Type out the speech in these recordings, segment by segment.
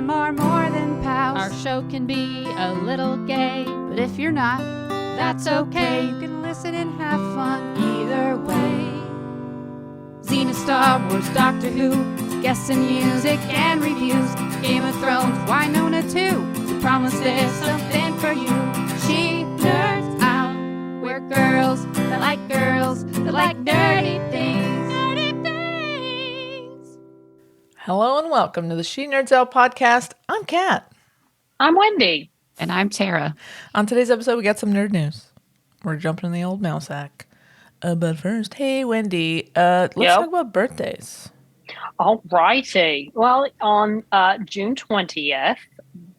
them are more than pals. Our show can be a little gay, But if you're not, that's okay. you can listen and have fun either way. Xena, Star Wars, Doctor Who, guests and music and reviews. Game of Thrones, Winona too. We promise there's something for you. She nerds out. We're girls that like nerdy things. Nerdy things. Hello and welcome to the She Nerds Out podcast. I'm Kat. I'm Wendy. And I'm Tara. On today's episode, we got some nerd news. We're jumping in the old mouse sack. But first, hey, Wendy, let's talk about birthdays. All righty. Well, on June 20th,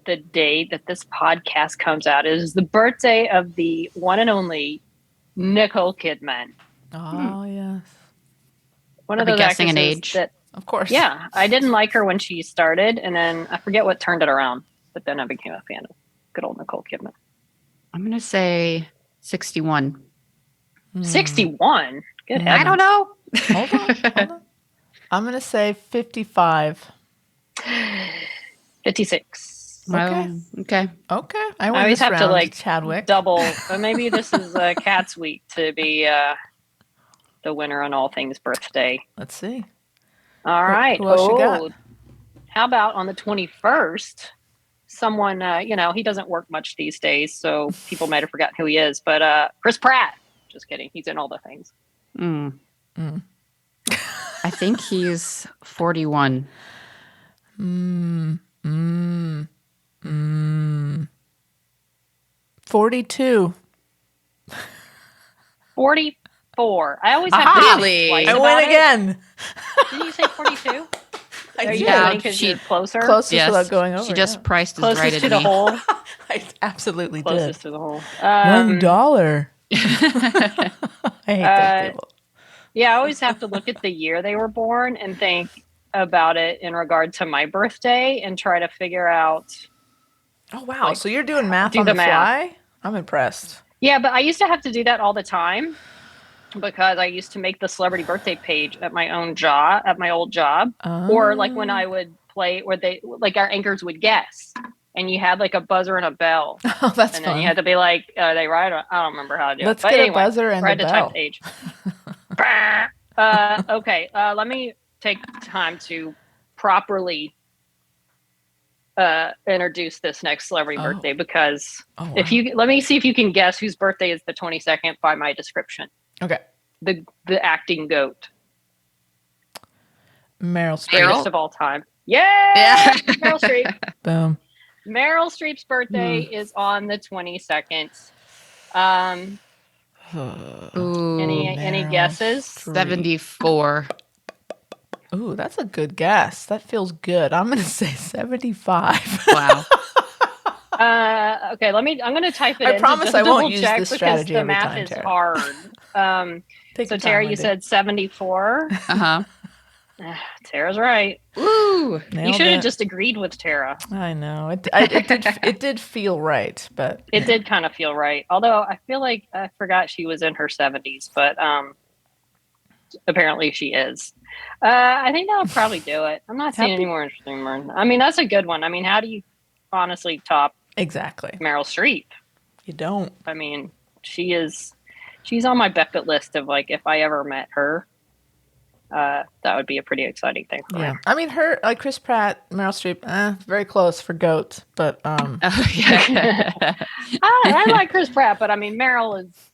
the day that this podcast comes out, is the birthday of the one and only Nicole Kidman. Oh, yes. One of those guessing an actresses age. that, Of course. yeah, I didn't like her when she started, and then I forget what turned it around, but then I became a fan of good old Nicole Kidman. I'm going to say 61. 61? Good heavens. I don't know. Hold on. I'm going to say 55. 56. Well, okay. Okay. I win always this have to round, like Chadwick. double. Maybe this is Cat's week to be the winner on all things birthday. Let's see. All right. Who else you got? How about on the 21st? Someone, he doesn't work much these days, so people might have forgotten who he is. But Chris Pratt. Just kidding. He's in all the things. I think he's 41. 42. 44. I always have Aha! to Really? think twice I about win it. again. Didn't you say 42? I Are you did. doubting because She- you're closer? Closest Yes. without going over. She just priced as right Closest as to the me. hole. I absolutely Closest did. to the hole. $1. I hate those people. Yeah, I always have to look at the year they were born and think about it in regard to my birthday and try to figure out. Oh, wow. like, So you're doing math do on the the math. fly? I'm impressed. Yeah, but I used to have to do that all the time because I used to make the celebrity birthday page at my own job, at my old job, or like when I would play where they like our anchors would guess. And you had like a buzzer and a bell. Oh, that's And fun. then you had to be like, are they right? I don't remember how to do Let's it. But get anyway, a buzzer and I a had to type bell. the age. Okay, let me take time to properly introduce this next celebrity birthday because Oh, wow. if you let me see if you can guess whose birthday is the 22nd by my description. Okay. The acting goat, Meryl Streep. greatest of all time. Yeah, Meryl Streep. Boom. Meryl Streep's birthday is on the 22nd. Ooh, Any Meryl guesses? Streep. 74. Ooh, that's a good guess. That feels good. I'm going to say 75. Wow. Okay, I'm going to type it I in. promise just I won't double use check this because strategy the every math time, is Tara. hard. Take So your time, Tara, you Wendy. said 74. Uh-huh. Tara's right. Ooh. Nailed You should have it. just agreed with Tara. I know. It did feel right, but It did kind of feel right. Although I feel like I forgot she was in her 70s, but apparently she is. I think that'll probably do it. I'm not seeing Happy- any more interesting ones. I mean, that's a good one. I mean, how do you honestly top exactly. Meryl Streep? You don't. I mean, she's on my bucket list of like, if I ever met her, that would be a pretty exciting thing for Yeah. me. I mean, her, like Chris Pratt, Meryl Streep, very close for GOAT, but Oh, yeah. I like Chris Pratt, but I mean, Meryl is,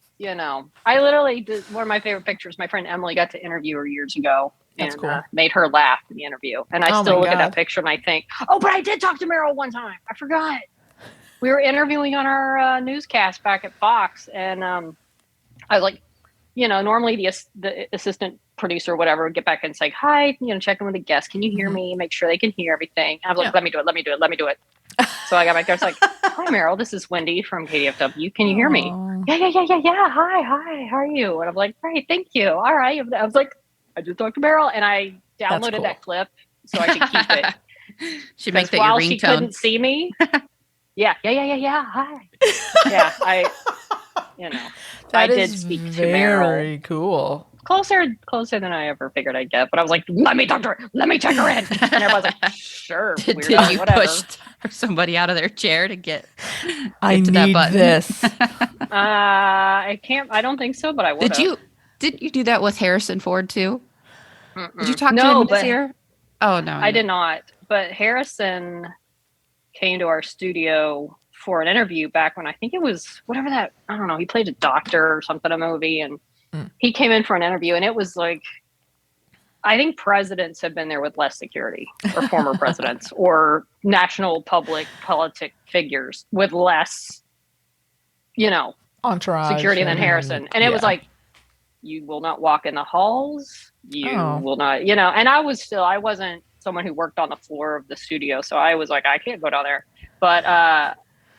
I literally did one of my favorite pictures. My friend Emily got to interview her years ago That's and cool. Made her laugh in the interview. And I Oh still my look at God. that picture and I think, oh, but I did talk to Meryl one time. I forgot. We were interviewing on our newscast back at Fox. And I was like, normally the assistant producer or whatever would get back and say, hi, check in with the guest. Can you hear me? Make sure they can hear everything. I was like, Yeah. let me do it. So I got back there. It's like, hi, Meryl. This is Wendy from KDFW. Can you hear me? Aw. Yeah. Hi. How are you? And I'm like, great, thank you. All right. I was like, I just talked to Meryl, and I downloaded cool. that clip so I could keep it. Should make that While your she ringtone. couldn't see me. Yeah. Hi. Yeah. I That did is speak to very Meryl cool. closer than I ever figured I'd get. But I was like, let me talk to her. Let me check her in. And everyone's like, sure, Did weirdo, you whatever. push somebody out of their chair to get I to that need button? this. I can't. I don't think so, but I would. Did you do that with Harrison Ford too? Mm-mm. Did you talk to No, him this but year? Oh no, I did not. But Harrison came to our studio for an interview back when I think it was whatever that, I don't know, he played a doctor or something, a movie, and he came in for an interview, and it was like, I think presidents have been there with less security, or former presidents, or national public politic figures with less, Entourage. security than Harrison. And it was yeah. like, you will not walk in the halls. You Oh. will not, and I wasn't someone who worked on the floor of the studio. So I was like, I can't go down there.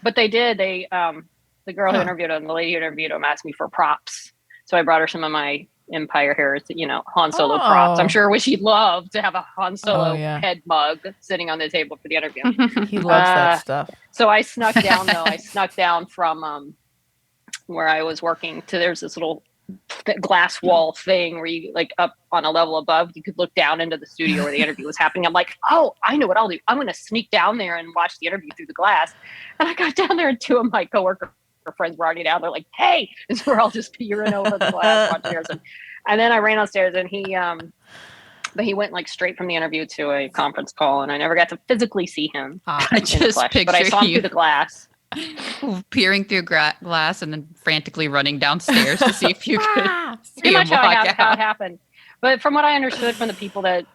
But they did. The girl who interviewed him, the lady who interviewed him, asked me for props. So I brought her some of my Empire Heritage, Han Solo props. I'm sure she'd love to have a Han Solo head mug sitting on the table for the interview. He loves that stuff. So I snuck down though. I snuck down from where I was working to, there's this little glass wall thing where you, like, up on a level above, you could look down into the studio where the interview was happening. I'm like, oh, I know what I'll do. I'm going to sneak down there and watch the interview through the glass. And I got down there, and two of my coworker friends were already down. They're like, hey, and so we're all just peering over the glass watching Harrison. And then I ran downstairs, and he went like straight from the interview to a conference call, and I never got to physically see him. I just picture but I saw him through the glass. Peering through glass and then frantically running downstairs to see if you could see Pretty him much how walk it out. happened. But from what I understood from the people that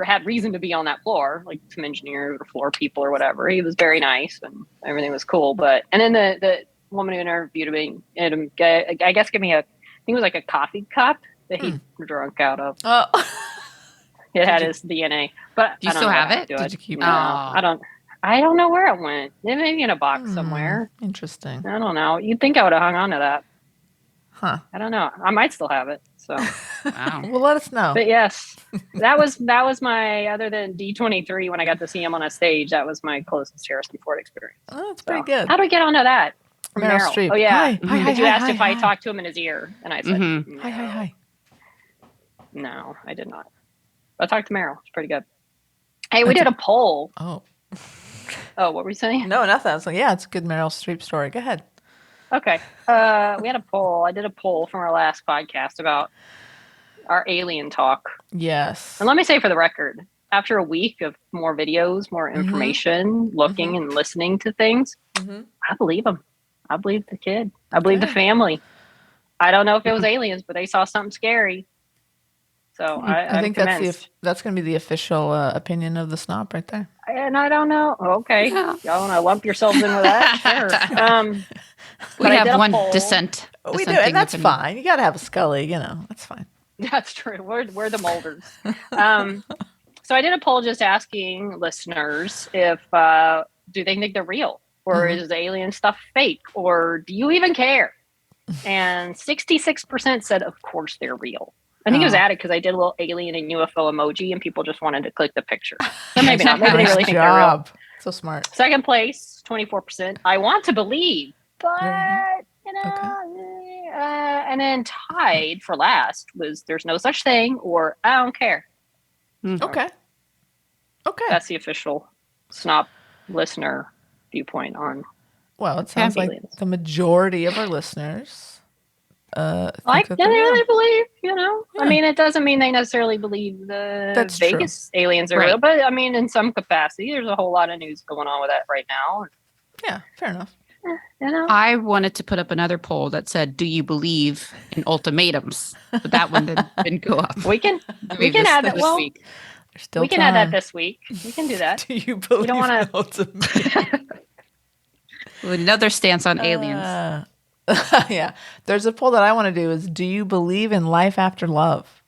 had reason to be on that floor, like some engineers or floor people or whatever, he was very nice and everything was cool. And then the woman who interviewed me, I guess, gave me I think it was like a coffee cup that he drunk out of. Oh. It had his DNA. But Do you still have it? Did you keep it? No, I don't know where it went. It may be in a box somewhere. Interesting. I don't know. You'd think I would have hung on to that. Huh. I don't know. I might still have it. So, Wow. Well, let us know. but yes, that was my, other than D23 when I got to see him on a stage, that was my closest Harrison Ford experience. Oh, that's pretty good. How do we get onto that? From Meryl Streep. Oh yeah. Hi. Because you asked if I talked to him in his ear, and I said, no. Hi. No, I did not. I talked to Meryl. It's pretty good. Hey, we did a poll. Oh, what were you saying? no, nothing. I was like, yeah, it's a good Meryl Streep story. Go ahead. Okay. We had a poll. I did a poll from our last podcast about our alien talk. Yes. And let me say for the record, after a week of more videos, more information, looking and listening to things, I believe him. I believe the kid. I believe the family. I don't know if it was aliens, but they saw something scary. So I think convinced. that's going to be the official opinion of the SNOP right there. And I don't know. Okay. Y'all want to lump yourselves in with that? Sure. We have one poll. dissent. We do, and that's fine. You got to have a Scully, that's fine. That's true. We're the Molders. So I did a poll just asking listeners if do they think they're real, or is the alien stuff fake, or do you even care? And 66% said, of course they're real. I think it was added because I did a little alien and UFO emoji, and people just wanted to click the picture. So maybe not. Maybe they really think they're real. So smart. Second place, 24%. I want to believe, but and then tied for last was there's no such thing, or I don't care. Okay. That's the official SNOP listener viewpoint on. Well, it sounds like the majority of our listeners they really believe, Yeah. I mean, it doesn't mean they necessarily believe the Vegas aliens are real, but I mean, in some capacity, there's a whole lot of news going on with that right now. Yeah, fair enough. I wanted to put up another poll that said, do you believe in ultimatums? But that one didn't go up. We can add that this week. We can add that this week. We can do that. Do you believe in ultimatums? Another stance on aliens. Yeah. There's a poll that I want to do is, do you believe in life after love?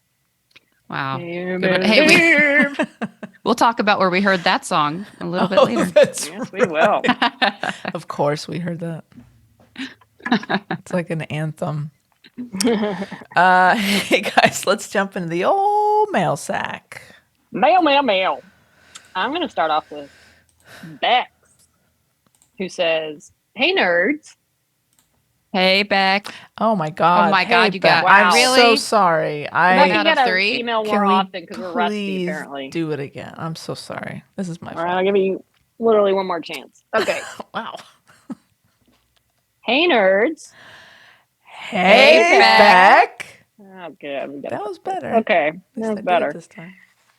Wow. Hey, we'll talk about where we heard that song a little bit later. Yes, we will. Of course we heard that. It's like an anthem. Hey guys, let's jump into the old mail sack. Mail. I'm going to start off with Bex, who says, hey nerds. Hey, Beck. Oh my God. Oh my God, you Beck, got I'm really so sorry. Rebecca, One you out of gotta 3? email Can more we often because we're rusty, please apparently. do it again? I'm so sorry. This is my All fault. right, I'll give you literally one more chance. Okay. Wow. Hey, nerds. Hey, Beck. Beck. Oh, good. That was better. Okay, At least I that's did better. it this time.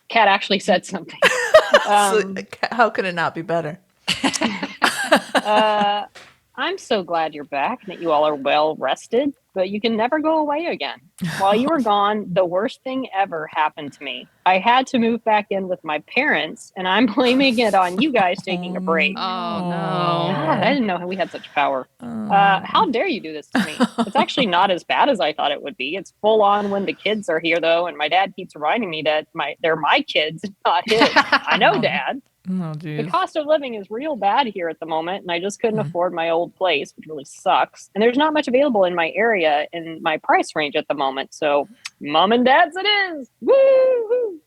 Kat actually said something. So, how could it not be better? I'm so glad you're back and that you all are well rested, but you can never go away again. While you were gone, the worst thing ever happened to me. I had to move back in with my parents, and I'm blaming it on you guys taking a break. Oh, no. God, I didn't know we had such power. How dare you do this to me? It's actually not as bad as I thought it would be. It's full on when the kids are here, though, and my dad keeps reminding me that they're my kids, not his. I know, Dad. Oh, The geez. cost of living is real bad here at the moment, and I just couldn't afford my old place, which really sucks. And there's not much available in my area in my price range at the moment. So, mom and dad's it is. Woo!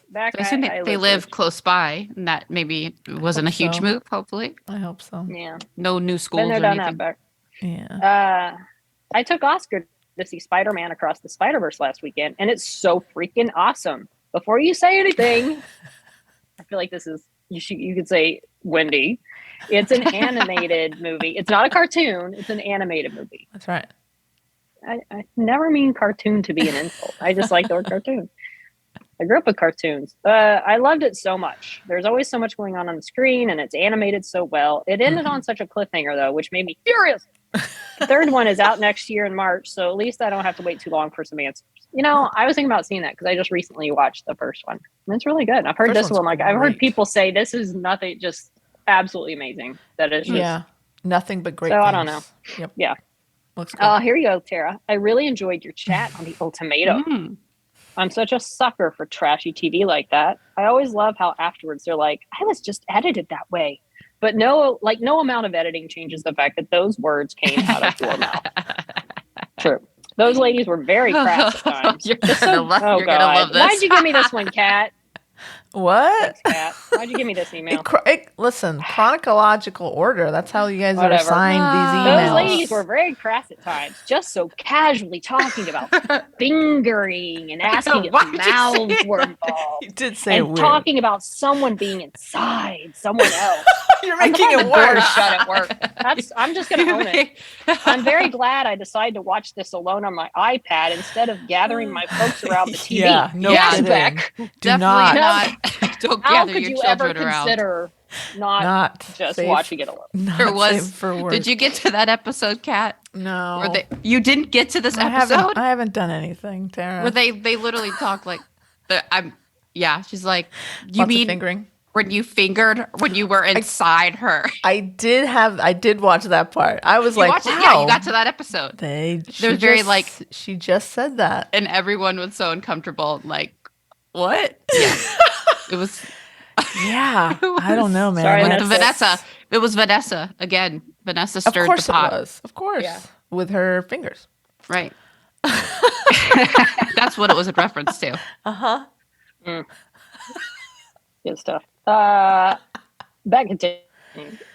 Back, So I assume they live with- close by, and that maybe wasn't a Hope huge so. move, hopefully. I hope so. Yeah, No new schools been there, or done anything. that. Back. Yeah. I took Oscar to see Spider-Man Across the Spider-Verse last weekend, and it's so freaking awesome. Before you say anything, I feel like this is you could say Wendy. It's an animated movie. It's not a cartoon. It's an animated movie. That's right. I never mean cartoon to be an insult. I just like the word cartoon. I grew up with cartoons. I loved it so much. There's always so much going on the screen, and it's animated so well. It ended on such a cliffhanger, though, which made me furious. The third one is out next year in March, so at least I don't have to wait too long for some answers. I was thinking about seeing that because I just recently watched the first one. And it's really good. I've heard First this one. one's I've heard great. people say this is nothing, just absolutely amazing. That is just. Yeah. Nothing but great So, things. I don't know. Yep. Yeah. Looks good. Here you go, Tara. I really enjoyed your chat on the ultimatum. Mm. I'm such a sucker for trashy TV like that. I always love how afterwards they're like, I was just edited that way. But no amount of editing changes the fact that those words came out of your mouth. True. Those ladies were very crass at times. You're gonna love this. Why'd you give me this one, Kat? What? Thanks, Kat. Why'd you give me this email? Listen, chronological order. That's how you guys are Whatever. assigned these Those emails. ladies were very crass at times, just so casually talking about fingering and asking if Why'd you mouths say were that? involved. You did say And weird. talking about someone being inside someone else. You're I'm making glad it the door is worse. shut at work. I'm just going to own it. I'm very glad I decided to watch this alone on my iPad instead of gathering my folks around the TV. Yeah, no yes, kidding. Beck. Do Definitely not. not. Don't How gather could your you ever children around. consider not just safe- watching it alone? Not There was. safe for work. Did you get to that episode, Kat? No. You didn't get to this I episode haven't done anything, Tara. where they literally talk like, she's like, you Lots of mean fingering? when you were inside her? I did watch that part. I was You like, watched wow. it? Yeah, you got to that episode. She just said that. And everyone was so uncomfortable. Like, what? Yeah. It was. Yeah. I don't know, man. Sorry, When that's it's- It was Vanessa again. Vanessa Of stirred course the pot. it was. Of course. Yeah. With her fingers. Right. That's what it was a reference to. Uh-huh. Good stuff. Back to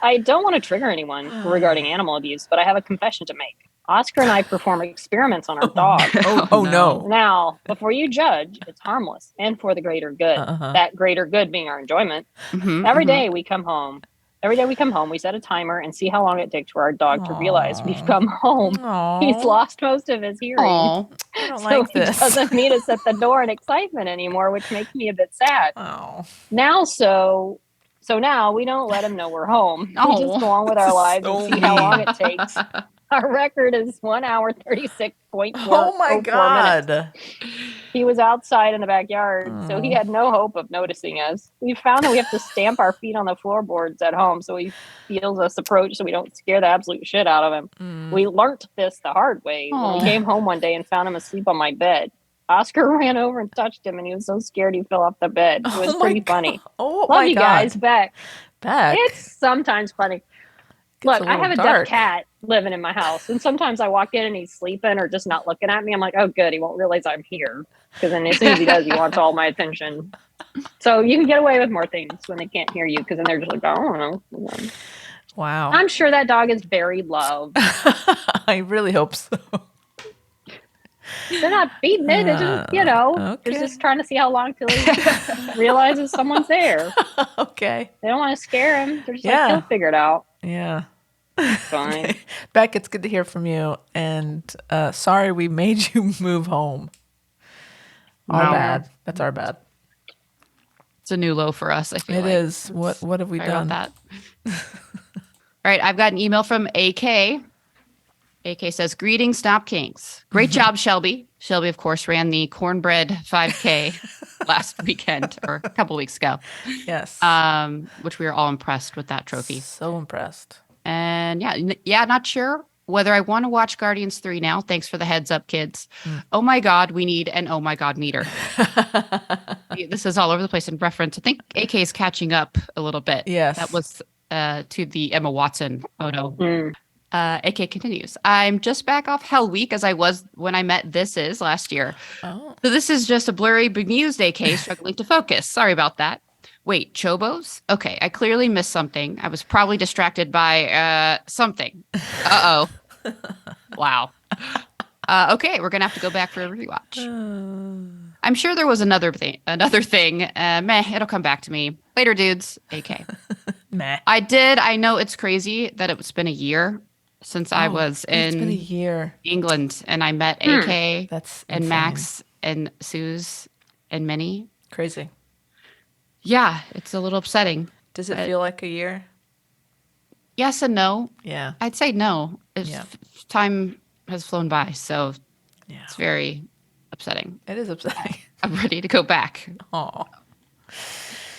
I don't want to trigger anyone regarding animal abuse, but I have a confession to make. Oscar and I perform experiments on our dog. Oh no. Now, before you judge, it's harmless and for the greater good. Uh-huh. That greater good being our enjoyment. Mhm, Every mhm. day we come home, we set a timer and see how long it takes for our dog to realize we've come home. Aw. He's lost most of his hearing. Aw. I don't So like he this. doesn't meet us at the door in excitement anymore, which makes me a bit sad. Oh. Now, so now we don't let him know we're home. We Oh. just go on with our lives So and see how long mean. it takes. Our record is 1 hour 36.4 Oh my minutes. god. He was outside in the backyard, so he Oh. had no hope of noticing us. We found that we have to stamp our feet on the floorboards at home so he feels us approach so we don't scare the absolute shit out of him. Mm. We learnt this the hard way when Aw. we came home one day and found him asleep on my bed. Oscar ran over and touched him, and he was so scared he fell off the bed. It was Oh my pretty God. funny. Oh Love my you god. guys, Beck. Back. It's sometimes funny. Gets Look, a I have a little deaf dark. cat living in my house, and sometimes I walk in and he's sleeping or just not looking at me. I'm like, oh, good, he won't realize I'm here. Because then as soon as he does, he wants all my attention. So you can get away with more things when they can't hear you, because then they're just like, I don't know. Wow. I'm sure that dog is very loved. I really hope so. They're not beating it. It's just, okay. they're just trying to see how long till he realizes someone's there. Okay. They don't want to scare him. They're just Yeah. like, he'll figure it out. Yeah. Fine. Okay. Beck, it's good to hear from you. And sorry we made you move home. Our Wow. bad. That's our bad. It's a new low for us, I feel It like. is. What have we Sorry done? about that. All right, I've got an email from AK. AK says, "Greetings, SNOP Kings. Great job, Shelby." Shelby, of course, ran the cornbread 5K last weekend or a couple weeks ago. Yes. Which we were all impressed with that trophy. So impressed. And yeah, not sure whether I want to watch Guardians 3 now. Thanks for the heads up, kids. Oh my God, we need an oh my God meter. This is all over the place in reference. I think AK is catching up a little bit. Yes. That was to the Emma Watson photo. AK continues, "I'm just back off Hell Week as I was when I met This Is last year. Oh. So this is just a blurry, bemused AK struggling to focus. Sorry about that. Wait, Chobos? Okay, I clearly missed something. I was probably distracted by something. Uh-oh. Wow. Okay, we're going to have to go back for a rewatch. I'm sure there was another thing. Meh, it'll come back to me. Later, dudes. AK. Meh. I know it's crazy that it's been a year since I was It's been a in year. England and I met AK That's and insane. Max and Suze and Minnie. Crazy. Yeah, it's a little upsetting. Does it feel like a year? Yes and no. Yeah. I'd say no. Time has flown by, so Yeah. it's very upsetting. It is upsetting. I'm ready to go back. Oh.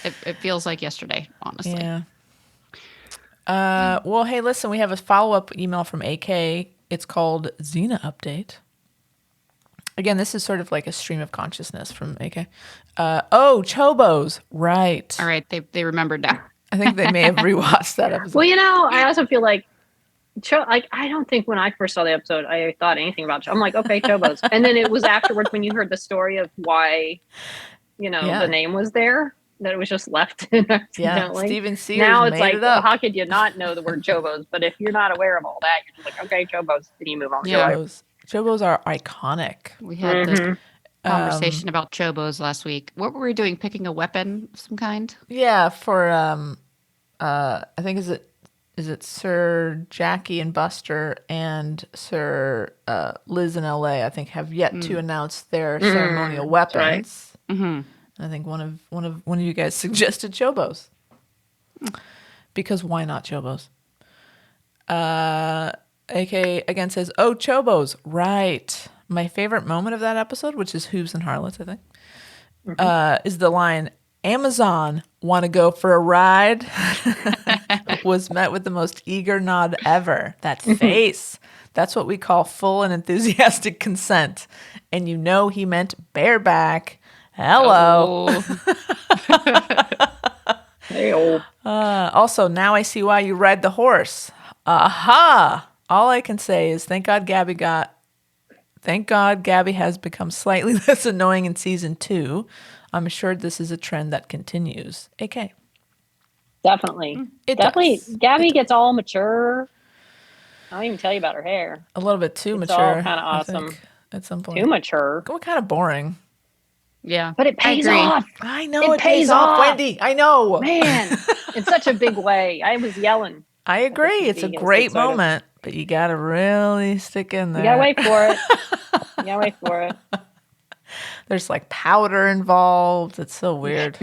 It feels like yesterday, honestly. Yeah. Well, hey, listen, we have a follow-up email from AK. It's called Xena Update. Again, this is sort of like a stream of consciousness from AK. Chobos. Right. All right, they remembered now. I think they may have rewatched that episode. Well, I also feel like, I don't think when I first saw the episode, I thought anything about I'm like, okay, Chobos. And then it was afterwards when you heard the story of why, the name was there, that it was just left in accidentally. Stephen Sears now it's made like, it up. how could you not know the word Chobos? But if you're not aware of all that, you're just like, okay, Chobos. Then you move on. Yeah. Chobos are iconic. We had this conversation about Chobos last week. What were we doing? Picking a weapon of some kind? Yeah, for I think is it Sir Jackie and Buster and Sir Liz in LA, I think, have yet to announce their ceremonial weapons. Right. Mm-hmm. I think one of you guys suggested Chobos. Because why not Chobos? AK again says, "Oh, Chobos, right." My favorite moment of that episode, which is Hooves and Harlots, I think, is the line, "Amazon, want to go for a ride?" was met with the most eager nod ever. That face. That's what we call full and enthusiastic consent. And he meant bareback. Hello. Hey-o. Also, now I see why you ride the horse. Aha! All I can say is thank God Gabby has become slightly less annoying in season 2. I'm assured this is a trend that continues. AK. Definitely. It Definitely. does. Gabby gets all mature. I don't even tell you about her hair. A little bit too It's mature. all kinda I awesome. think, at some point. Too mature. What kind of boring. Yeah. But it pays I agree. off. I know It pays off. Wendy. I know. Man, in such a big way. I was yelling. I agree. It's a Vegan, great excited. moment, but you got to really stick in there. You gotta wait for it. You gotta wait for it. There's like powder involved. It's so weird.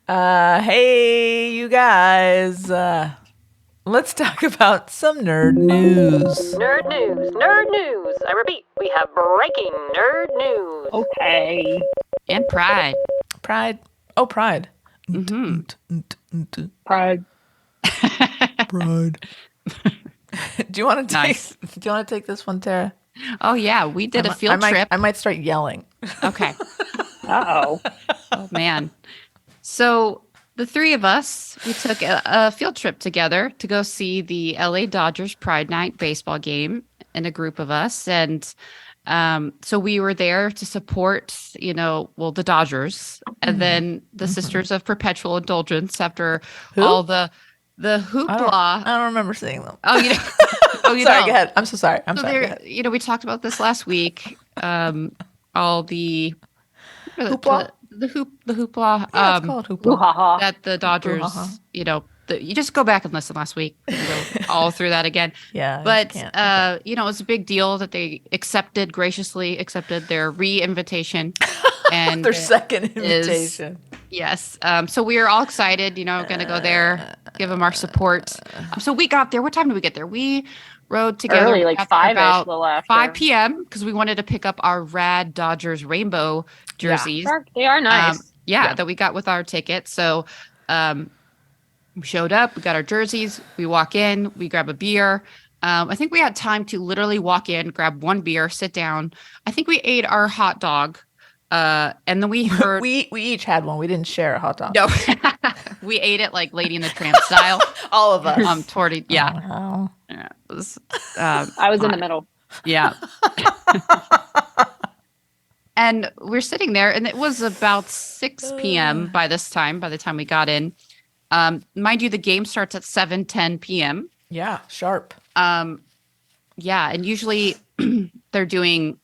Hey, you guys. Let's talk about some nerd news. Nerd news, nerd news. I repeat, we have breaking nerd news. Okay. And pride. Pride. Oh, Pride. Pride. Pride. Do you want to take? Nice. Do you want to take this one, Tara? Oh, yeah. We did a field trip. I might start yelling. Okay. Uh-oh. Oh, man. So the three of us, we took a field trip together to go see the LA Dodgers Pride Night baseball game in a group of us. And So we were there to support, the Dodgers, and then the Sisters of Perpetual Indulgence after Who? all the I hoopla. don't remember seeing them. Oh, you Sorry, don't. go ahead. I'm so sorry. So Go there, ahead. we talked about this last week. All the Hoopla? the hoopla. Yeah, it's called Ooh, hoopla. ha, ha. That the Dodgers, Brouhaha. you just go back and listen last week. You can go all through that again. Yeah, I But, just can't. Okay. it was a big deal that they graciously accepted their re-invitation. And Their second is- invitation. yes. So we were all excited, going to go there, give them our support. So we got there. What time did we get there? We rode together. Early, We like got there 5-ish, about a little after. 5 p.m. because we wanted to pick up our rad Dodgers rainbow jerseys. They are nice. Yeah, that we got with our ticket. So we showed up, we got our jerseys, we walk in, we grab a beer. I think we had time to literally walk in, grab one beer, sit down. I think we ate our hot dog. And then we heard We each had one. We didn't share a hot dog. no, we ate it like Lady and the Tramp style. All of us. Yeah. Oh. Yeah, it was, I was in the middle. yeah. And we're sitting there, and it was about 6 p.m. by the time we got in. Mind you, the game starts at 7:10 p.m. Yeah, sharp. Yeah, and usually they're doing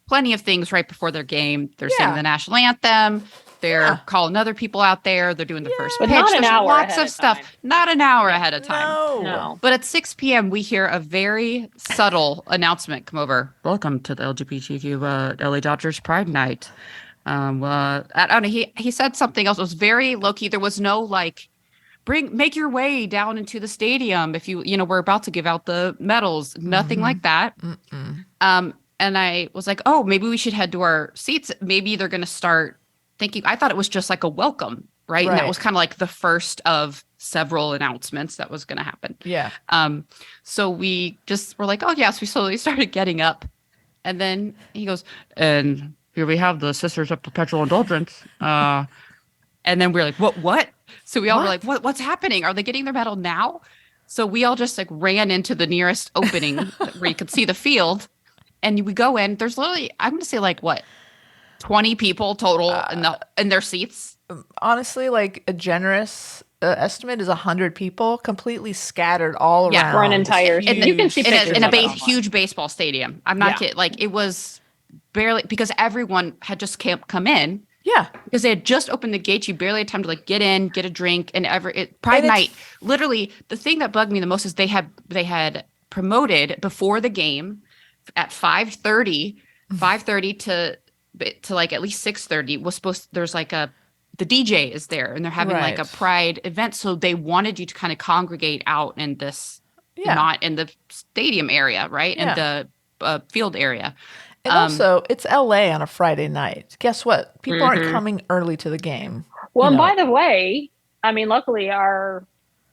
plenty of things right before their game. They're singing the national anthem. They're calling other people out there. They're doing the first But pitch. not an There's hour lots ahead of of stuff. time. Not an hour ahead of time. No. But at 6 p.m., we hear a very subtle announcement come over. Welcome to the LGBTQ LA Dodgers Pride Night. I don't know. He said something else. It was very low key. There was no make your way down into the stadium if we're about to give out the medals. Nothing like that. And I was like, oh, maybe we should head to our seats. Maybe they're going to start thinking. I thought it was just like a welcome, right? And that was kind of like the first of several announcements that was going to happen. Yeah. So we just were like, oh, yes. We slowly started getting up. And then he goes, and here we have the Sisters of Perpetual Indulgence. And then we're like, what? So we all were like, what's happening? Are they getting their medal now? So we all just ran into the nearest opening where you could see the field. And we go in. There's literally, I'm going to say 20 people total in their seats. Honestly, a generous estimate is 100 people completely scattered all Yeah. around. For an entire, Huge- you can see pictures in a of it online. huge baseball stadium. I'm not kidding. It was barely, because everyone had just come in. Yeah. Because they had just opened the gates. You barely had time to get in, get a drink, and Pride Night. Literally, the thing that bugged me the most is they had promoted before the game at 5:30 to at least 6:30 was supposed. There's the DJ is there, and they're having a Pride event, so they wanted you to kind of congregate out in this, not in the stadium area, right, in the field area. And also, it's LA on a Friday night. Guess what? People aren't coming early to the game. Well, and by the way, I mean, luckily our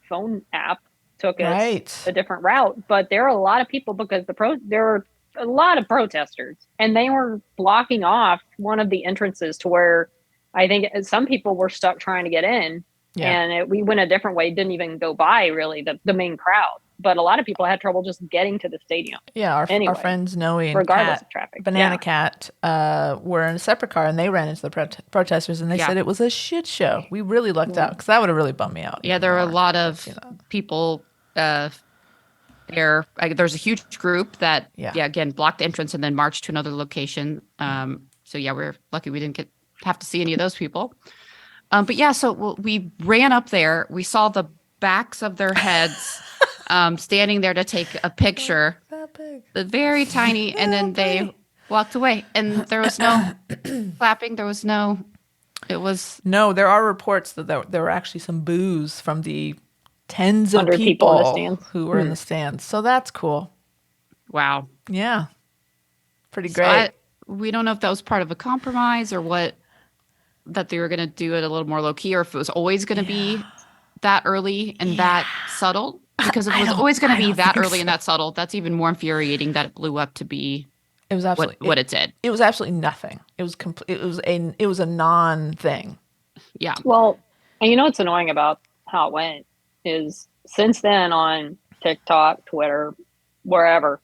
phone app took us a different route, but there are a lot of people because there were a lot of protesters, and they were blocking off one of the entrances to where I think some people were stuck trying to get in, and we went a different way, didn't even go by really the main crowd. But a lot of people had trouble just getting to the stadium. Yeah, our friends Noe and regardless Kat, of traffic. Banana Cat, were in a separate car, and they ran into the protesters, and they said it was a shit show. We really lucked out because that would have really bummed me out. Yeah, there were a lot of people there. There's a huge group that, again, blocked the entrance and then marched to another location. So we're lucky we didn't have to see any of those people. But so we ran up there. We saw the backs of their heads. Standing there to take a picture, the very tiny, and then they walked away, and there was no clapping. There was no. It was no. There are reports that there were actually some boos from the tens of people in the stands. Who were in the stands. So that's cool. Wow. Yeah. Pretty great. We don't know if that was part of a compromise or what. That they were going to do it a little more low key, or if it was always going to be that early and that subtle. Because if it was always going to be that early and that subtle, that's even more infuriating that it blew up to be what it did. It was absolutely nothing. It was it was a non-thing. Yeah. Well, and what's annoying about how it went is since then on TikTok, Twitter, wherever,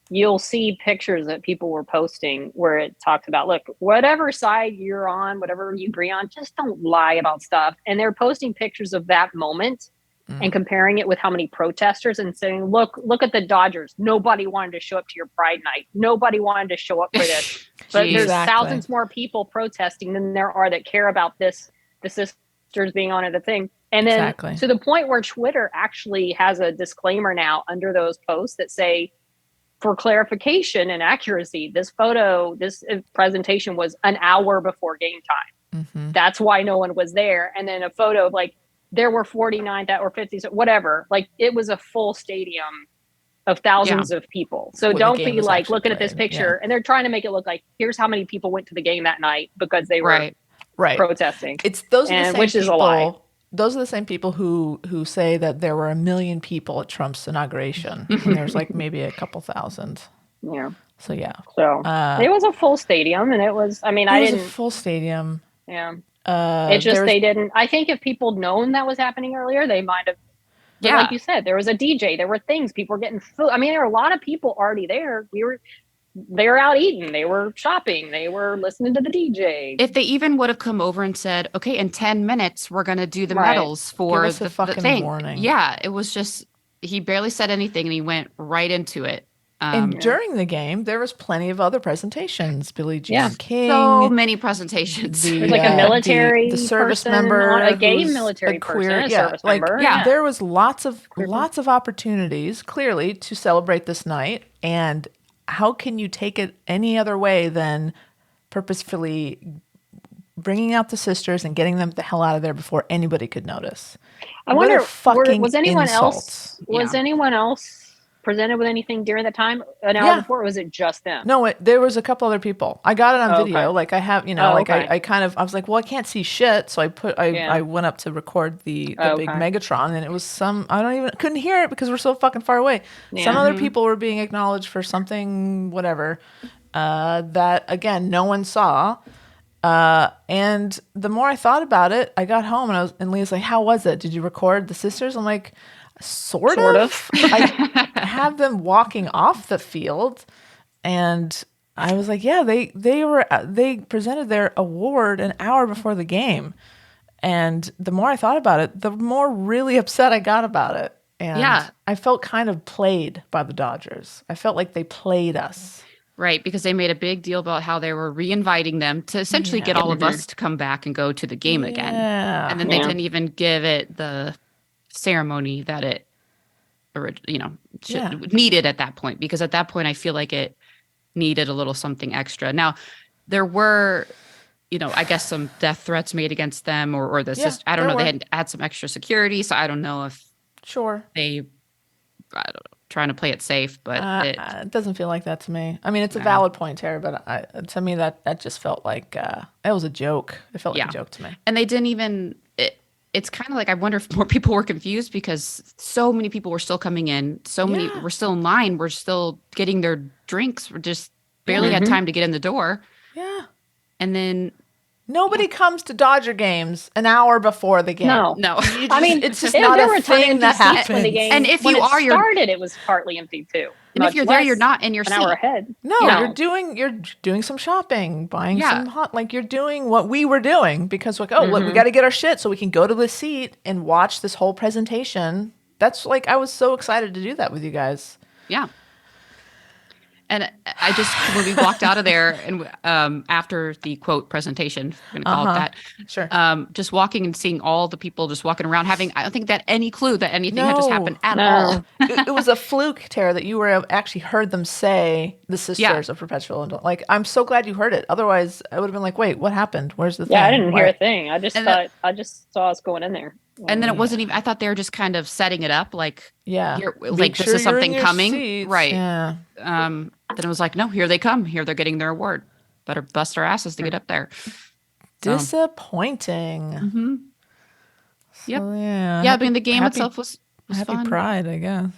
you'll see pictures that people were posting where it talks about, look, whatever side you're on, whatever you agree on, just don't lie about stuff. And they're posting pictures of that moment and comparing it with how many protesters and saying, look at the Dodgers. Nobody wanted to show up to your Pride night. Nobody wanted to show up for this. But there's Exactly. thousands more people protesting than there are that care about this, the sisters being on the thing. And then to the point where Twitter actually has a disclaimer now under those posts that say, for clarification and accuracy, this presentation was an hour before game time. That's why no one was there. And then a photo of like, there were 49 that or 50, whatever. Like it was a full stadium of thousands of people. So don't be like looking at this picture and they're trying to make it look like here's how many people went to the game that night because they were protesting. It's those are the same which people, is a lie. Those are the same people who say that there were 1 million people at Trump's inauguration and there's like maybe a couple thousand. Yeah. So yeah. So it was a full stadium and it was, I mean, a full stadium. Yeah. It's just they didn't. I think if people known that was happening earlier, they might have. Yeah, like you said, there was a DJ. There were things. People were getting food. I mean, there were a lot of people already there. They were out eating. They were shopping. They were listening to the DJ. If they even would have come over and said, "Okay, in 10 minutes, we're going to do the medals for the thing." Warning. Yeah, it was just he barely said anything and he went right into it. And during the game, there was plenty of other presentations. Billie Jean King. So many presentations. There's like a military the service person, member, a gay military person, a service member. There was lots of opportunities, clearly, to celebrate this night. And how can you take it any other way than purposefully bringing out the sisters and getting them the hell out of there before anybody could notice? I wonder, was anyone insult. else presented with anything during that time an hour before, or was it just them? No, there was a couple other people. I got it on video. Like I have, I was like, well, I can't see shit. So I went up to record the big Megatron and it was couldn't hear it because we're so fucking far away. Yeah. Some other people were being acknowledged for something, whatever, that again, no one saw. And the more I thought about it, I got home and Leah's like, how was it? Did you record the sisters? I'm like, Sort of. I have them walking off the field, and I was like, yeah, they presented their award an hour before the game. And the more I thought about it, the more really upset I got about it. And I felt kind of played by the Dodgers. I felt like they played us. Right, because they made a big deal about how they were re-inviting them to essentially get all of us to come back and go to the game again. And then they didn't even give it the ceremony that it needed at that point, because at that point I feel like it needed a little something extra. Now there were I guess some death threats made against them or the sister. I don't know, they had some extra security, so I don't know if they trying to play it safe, but it doesn't feel like that to me. I mean, it's a valid point, Tara, but to me that just felt like it was a joke. It felt like a joke to me. And they didn't even it's kind of like, I wonder if more people were confused because so many people were still coming in. So many were still in line. We're still getting their drinks. We're just barely had time to get in the door. Yeah. And then nobody comes to Dodger games an hour before the game. No. I mean, it's just not a thing that happens. When the game, and if when you it are, started, it was partly empty too. And if you're there, you're not in your an seat. hour ahead. No, you're doing some shopping, buying some you're doing what we were doing because look, we got to get our shit so we can go to the seat and watch this whole presentation. That's like, I was so excited to do that with you guys. Yeah. And I just, when we walked out of there and after the quote presentation, I'm going to call it that. Sure. Just walking and seeing all the people just walking around I don't think that any clue that anything had just happened at all. It was a fluke, Tara, that you were actually heard them say the sisters of perpetual and like, I'm so glad you heard it. Otherwise I would have been like, wait, what happened? Where's the thing? Yeah, I didn't hear a thing. I just saw us going in there. And then it wasn't even, I thought they were just kind of setting it up like, like this is something coming. Seats. Right. Yeah. Then it was like, no, here they come. Here they're getting their award. Better bust our asses to get up there. Disappointing. Mm-hmm. So, yeah. Yeah, I mean, the game itself was happy fun. Pride, I guess.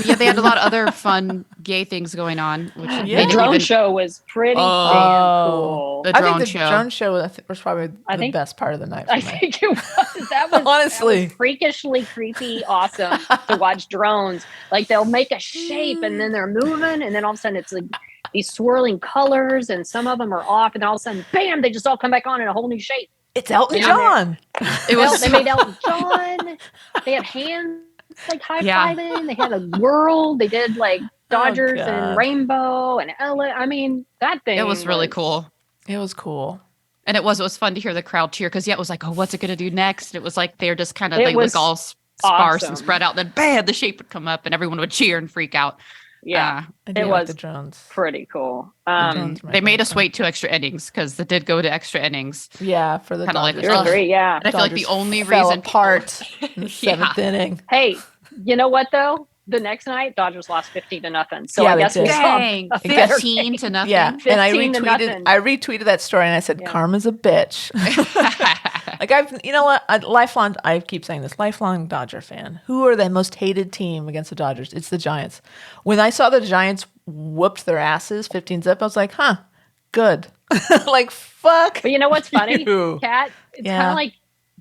Yeah, they had a lot of other fun gay things going on, which Yeah. they The didn't drone even. show was pretty damn cool. The I think drone the show. drone show was probably I the think- best part of the night for I me. think it was. That was Honestly. that was freakishly creepy, awesome to watch drones. Like they'll make a shape and then they're moving, and then all of a sudden it's like these swirling colors, and some of them are off, and all of a sudden, bam! They just all come back on in a whole new shape. It's Elton Yeah. John. It was They made Elton John. They had hands like high Yeah. fiving. They had a world. They did like Dodgers and God. Rainbow and Ella. I mean, that thing. It was really cool. It was cool. And it was fun to hear the crowd cheer because, yeah, it was like, oh, what's it going to do next? It was like they're just kind of, It they was look all sparse awesome. and spread out. Then, bam, the shape would come up and everyone would cheer and freak out. Yeah, I do It like was the drones. pretty cool. The drones were They made kinda us fun. wait 2 extra innings because it did go to extra innings. Yeah, for the Kinda like Dodgers. the Two or three, yeah. And I feel like the Dodgers only fell reason apart in the Yeah. 7th inning. Hey, you know what though? The next night, Dodgers lost 15-0. So Yeah, I they guess we did. saw Dang, a better 15 to game. nothing. Yeah, and I 15 to nothing. retweeted that story and I said, Yeah. "Karma's a bitch." Like you know what? I keep saying this, lifelong Dodger fan. Who are the most hated team against the Dodgers? It's the Giants. When I saw the Giants whooped their asses 15-0, I was like, huh, good. Like, fuck. But you know what's funny, you. Kat? It's Yeah. kind of like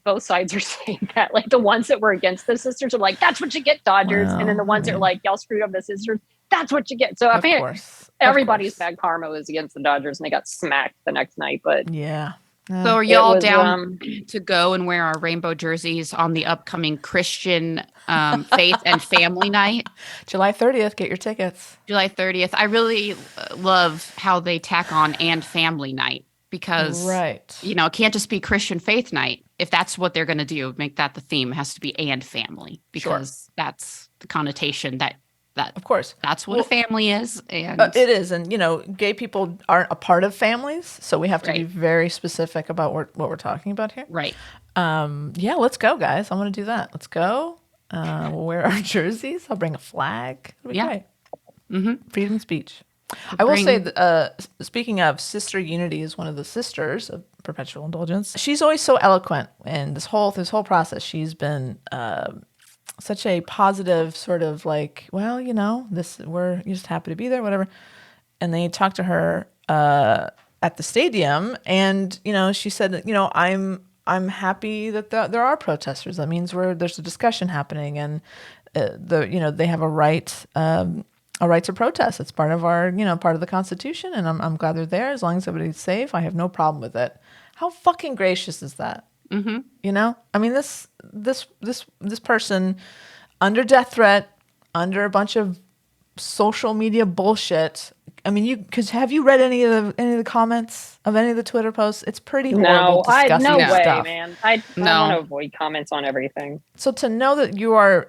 both sides are saying that. Like the ones that were against the sisters are like, "That's what you get, Dodgers," Well, and then the ones that are like, "Y'all screwed up the sisters." That's what you get. So I Of think course. everybody's Of course. bad karma was against the Dodgers, and they got smacked the next night. But Yeah. So are it y'all was, down to go and wear our rainbow jerseys on the upcoming Christian faith and family night, July 30th, get your tickets. July 30th? I really love how they tack on and family night because, Right. you know, it can't just be Christian faith night. If that's what they're going to do, make that the theme. It has to be and family because that's the connotation that Of course. that's what a family is. And It is. And, you know, gay people aren't a part of families. So we have to be Right. very specific about what we're talking about here. right. Yeah, let's go, guys. I want to do that. Let's go. We'll wear our jerseys. I'll bring a flag. It'll be Yeah. great. Mm-hmm. Freedom of speech. I will bring- say, that, speaking of, Sister Unity is one of the sisters of Perpetual Indulgence. She's always so eloquent, and this whole process, she's been such a positive sort of like, well, you know, you're just happy to be there, whatever. And they talked to her at the stadium, and you know, she said that, you know, I'm happy that there are protesters. That means there's a discussion happening, and they have a right to protest. It's part of part of the Constitution, and I'm glad they're there. As long as everybody's safe, I have no problem with it. How fucking gracious is that? Mm-hmm. You know, I mean, this person under death threat, under a bunch of social media bullshit. I mean, have you read any of the comments of any of the Twitter posts? It's pretty horrible, disgusting no way, stuff. man. I No. want to avoid comments on everything. So to know that you are,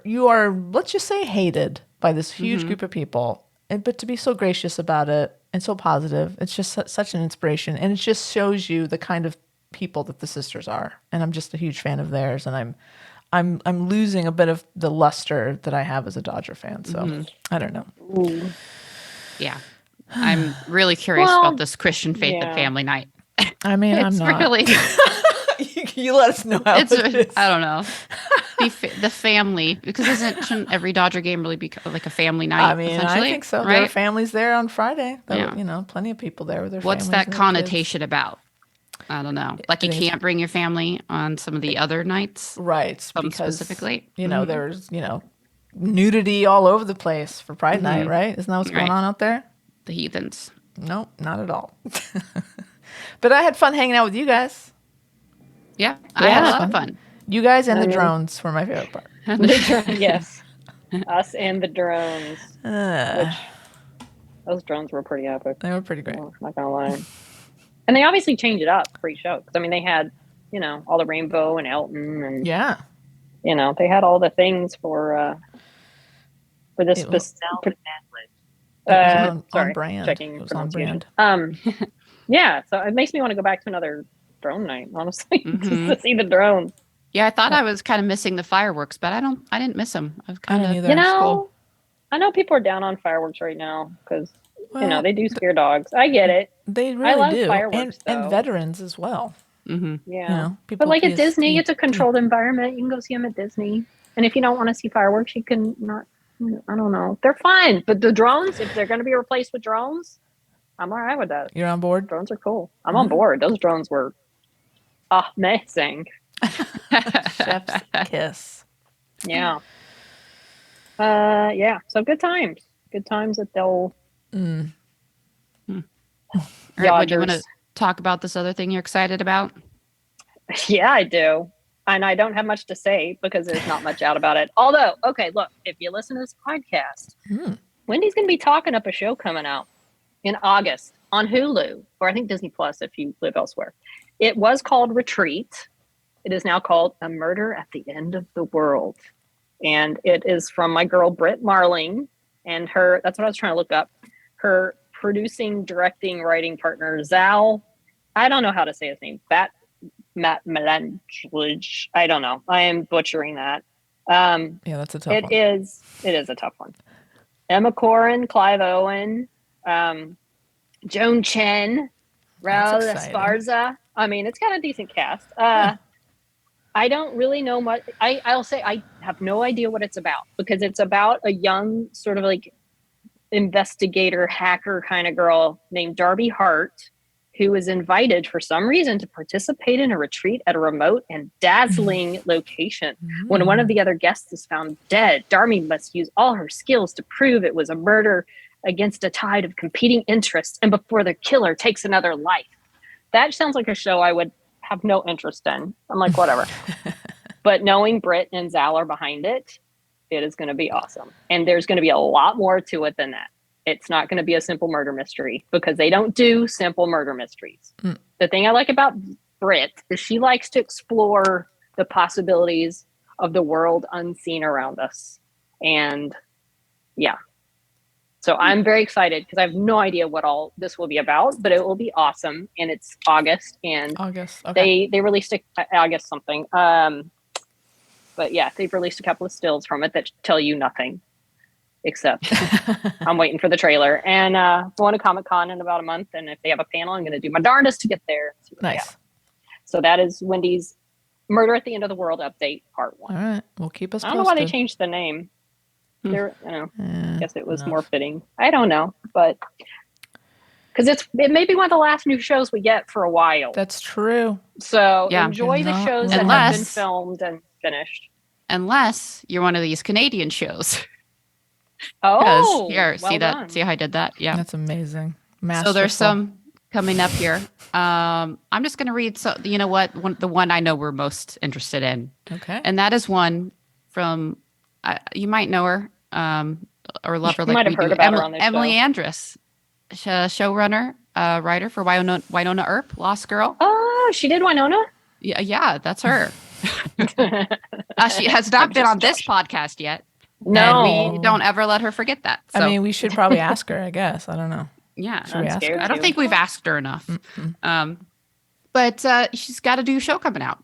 let's just say, hated by this huge group of people, but to be so gracious about it and so positive, it's just such an inspiration, and it just shows you the kind of people that the sisters are. And I'm just a huge fan of theirs, and I'm losing a bit of the luster that I have as a Dodger fan. So I don't know. Ooh. Yeah. I'm really curious Well, about this Christian faith and yeah. family night. I mean, I'm It's not. really, you let us know how it's, it is. I don't know. The family, because shouldn't every Dodger game really be like a family night? I mean, I essentially? think so. There were Right? families there on Friday. Yeah. You know, plenty of people there with their What's families that and their connotation about? I don't know. Like you I think it's- can't bring your family on some of the other nights. kids. Right. Some Because, specifically? you know, there's, nudity all over the place for Pride Night, right? Isn't that what's going Right. on out there? The heathens. Nope, not at all. But I had fun hanging out with you guys. Yeah, I had a Yeah. lot of fun. You guys and the mean- drones were my favorite part. Yes, us and the drones. Uh, Those drones were pretty epic. they were pretty great. I'm not gonna lie. And they obviously changed it up pre-show because I mean they had all the Rainbow and Elton and Yeah. they had all the things for this It was- specific. It was on Sorry, brand. checking It was on brand. Yeah, so it makes me want to go back to another drone night, honestly, just Mhm. to see the drones. Yeah, I thought I was kind of missing the fireworks, but I didn't miss them. I was I kind don't of, either. You know, cool. I know people are down on fireworks right now because Well, they do scare dogs. I get it. They really love do. fireworks, and though. veterans as well. hmm Yeah. You know, people But like at PST. Disney, it's a controlled environment. You can go see them at Disney. And if you don't want to see fireworks, you can not I don't know. They're fine, but the drones, if they're going to be replaced with drones, I'm all right with that. You're on board? Drones are cool. I'm on board. Those drones were amazing. Chef's kiss. Yeah. Yeah. So good times. Good times that they'll. All right, what do you want to talk about this other thing you're excited about? Yeah, I do. And I don't have much to say because there's not much out about it. Although, okay, look, if you listen to this podcast, Wendy's going to be talking up a show coming out in August on Hulu, or I think Disney Plus if you live elsewhere. It was called Retreat. It is now called A Murder at the End of the World. And it is from my girl, Britt Marling, and her, that's what I was trying to look up, her producing, directing, writing partner, Zal, I don't know how to say his name, Matt Melange. I don't know. I am butchering that. Yeah, that's a tough one. It is a tough one. Emma Corrin, Clive Owen, Joan Chen, Raul Esparza. I mean, it's got a decent cast. I don't really know much. I'll say I have no idea what it's about because it's about a young sort of like investigator hacker kind of girl named Darby Hart, who is invited for some reason to participate in a retreat at a remote and dazzling location. When one of the other guests is found dead, Darby must use all her skills to prove it was a murder against a tide of competing interests and before the killer takes another life. That sounds like a show I would have no interest in. I'm like, whatever. But knowing Britt and Zal are behind it, it is going to be awesome. And there's going to be a lot more to it than that. It's not going to be a simple murder mystery because they don't do simple murder mysteries. The thing I like about Britt is she likes to explore the possibilities of the world unseen around us. And yeah. So I'm very excited because I have no idea what all this will be about, but it will be awesome. And it's August and Okay. they released August something. But yeah, they've released a couple of stills from it that tell you nothing. Except I'm waiting for the trailer. And going to Comic-Con in about a month. And if they have a panel, I'm going to do my darndest to get there. Nice. So that is Wendy's Murder at the End of the World update, part 1. All right. Well, keep us posted. I don't know why they changed the name. I guess it was more fitting. I don't know. But because it may be one of the last new shows we get for a while. That's true. So enjoy the shows that have been filmed and finished. Unless you're one of these Canadian shows. Oh, here, well see that? done. See how I did that? Yeah, that's amazing. So there's some coming up here. I'm just going to read. So you know what? The one I know we're most interested in. Okay, and that is one from. You might know her or love her. You might have heard about her on this Emily show. Andras, showrunner, writer for Wynonna Earp, Lost Girl. Oh, she did Wynonna? Yeah, that's her. She has not been on this podcast yet. No, and we don't ever let her forget that. So. I mean, we should probably ask her. I guess I don't know. Yeah, should we ask her? I don't think we've asked her enough. But she's got a new show coming out.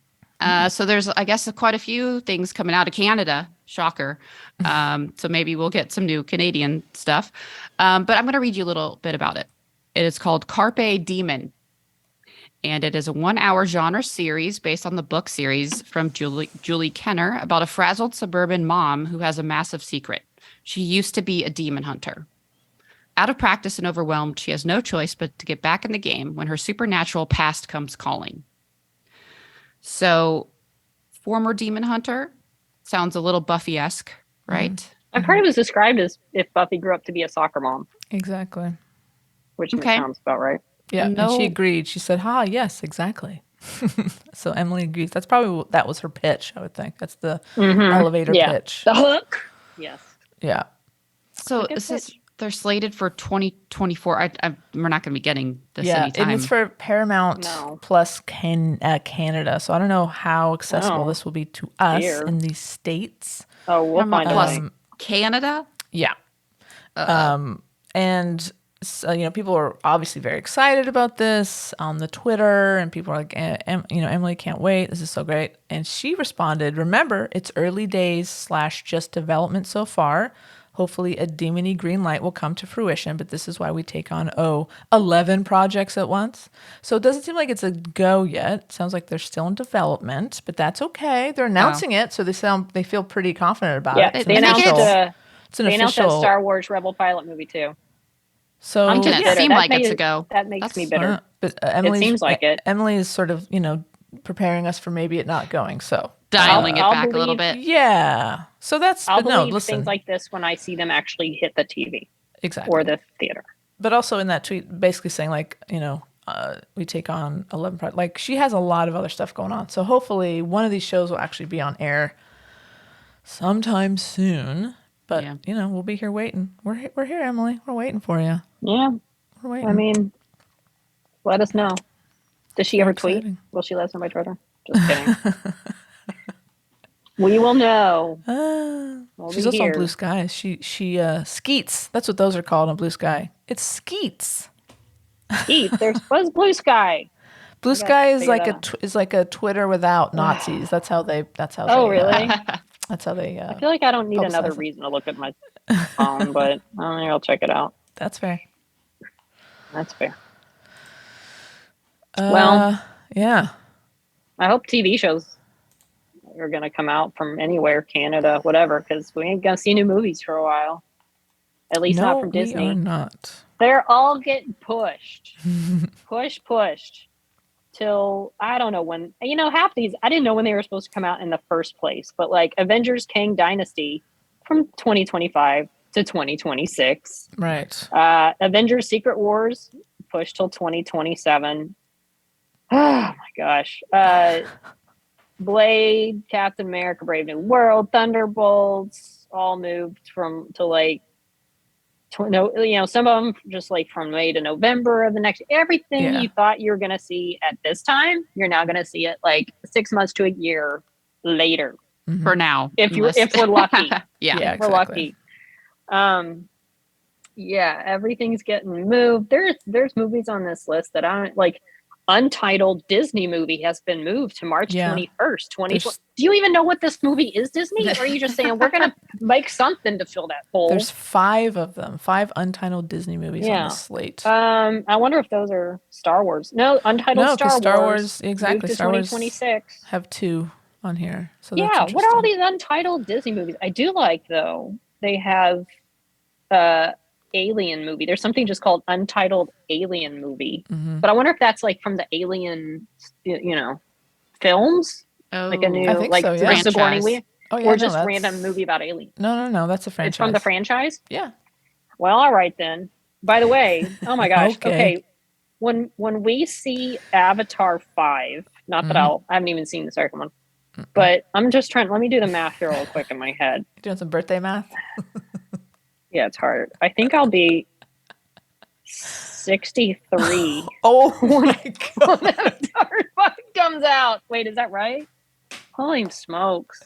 So there's, I guess, quite a few things coming out of Canada. Shocker. So maybe we'll get some new Canadian stuff. But I'm going to read you a little bit about it. It is called Carpe Demon. And it is a 1-hour genre series based on the book series from Julie Kenner about a frazzled suburban mom who has a massive secret. She used to be a demon hunter. Out of practice and overwhelmed, she has no choice but to get back in the game when her supernatural past comes calling. So, former demon hunter sounds a little Buffy-esque, right? I've heard it was described as if Buffy grew up to be a soccer mom. Exactly. Which sounds about right. Yeah, and she agreed. She said, yes, exactly. So Emily agrees. That's probably, that was her pitch, I would think. That's the elevator pitch. The hook. Yes. Yeah. So they're slated for 2024. We're not going to be getting this anytime. And it's for Paramount plus Canada. So I don't know how accessible this will be to us in these states. Oh, we'll find plus out. Canada? Yeah. And so, people are obviously very excited about this on the Twitter, and people are like, Emily can't wait. This is so great. And she responded, remember, it's early days / just development so far. Hopefully a demony green light will come to fruition, but this is why we take on 11 projects at once. So it doesn't seem like it's a go yet. It sounds like they're still in development, but that's okay. They're announcing it, so they feel pretty confident about it. They announced It's an They announced that official. Star Wars Rebel pilot movie too. So I'm just Didn't bitter. seem That like made it's a go. That makes me That's- bitter. but Emily's, seems like it. Emily is sort of, preparing us for maybe it not going. So Dialing I'll it back a little believe- bit. yeah. So that's I'll but no, believe listen. things like this when I see them actually hit the TV Exactly. or the theater. But also in that tweet, basically saying like, we take on 11 projects. Like she has a lot of other stuff going on. So hopefully one of these shows will actually be on air sometime soon. But Yeah. we'll be here waiting. We're here, Emily. We're waiting for you. Yeah. We're waiting. I mean, let us know. Does she Very ever tweet? exciting. Will she let us know by Twitter? Just kidding. We will know. We'll She's be also here. on Blue Sky. She skeets. That's what those are called on Blue Sky. It's skeets. Eat. There's was Blue Sky. Blue I gotta Sky is figure like that out. is like a Twitter without Nazis. That's how they. Oh, really? That's how they. I feel like I don't need publicize another it. reason to look at my phone, but I'll check it out. That's fair. That's fair. Well, yeah. I hope TV shows are going to come out from anywhere, Canada, whatever, because we ain't going to see new movies for a while. At least not from Disney. We are not. They're all getting pushed. pushed till I don't know when. Half these I didn't know when they were supposed to come out in the first place, but like Avengers Kang Dynasty from 2025 to 2026. Right. Avengers Secret Wars pushed till 2027. Oh my gosh. Blade, Captain America, Brave New World, Thunderbolts all moved from to like some of them just like from May to November of the next. Everything you thought you were going to see at this time, you're now going to see it like 6 months to a year later. For now. If we're lucky. Yeah. If we're lucky. Everything's getting moved. There's movies on this list that I don't like. Untitled Disney movie has been moved to March 21st, 2020. Do you even know what this movie is, Disney? Or are you just saying we're going to make something to fill that hole? There's 5 of them. 5 untitled Disney movies on the slate. I wonder if those are Star Wars. No, untitled Star Wars. Exactly. Moved to Star Wars 2026. have 2 on here. So yeah, that's what are all these untitled Disney movies? I do like though. They have Alien movie. There's something just called Untitled Alien movie. Mm-hmm. But I wonder if that's like from the Alien, films. Oh, Like a new, I think like so, yeah. Sigourney Weaver, Oh, yeah, or no, just that's- random movie about aliens. No. That's a franchise. It's from the franchise. Yeah. Well, all right then. By the way, oh my gosh. Okay. When we see Avatar 5, not that I haven't even seen the second one, but I'm just trying. Let me do the math here real quick in my head. You doing some birthday math? Yeah, it's hard. I think I'll be 63. Oh my god. when Avatar 5 comes out. Wait, is that right? Holy smokes.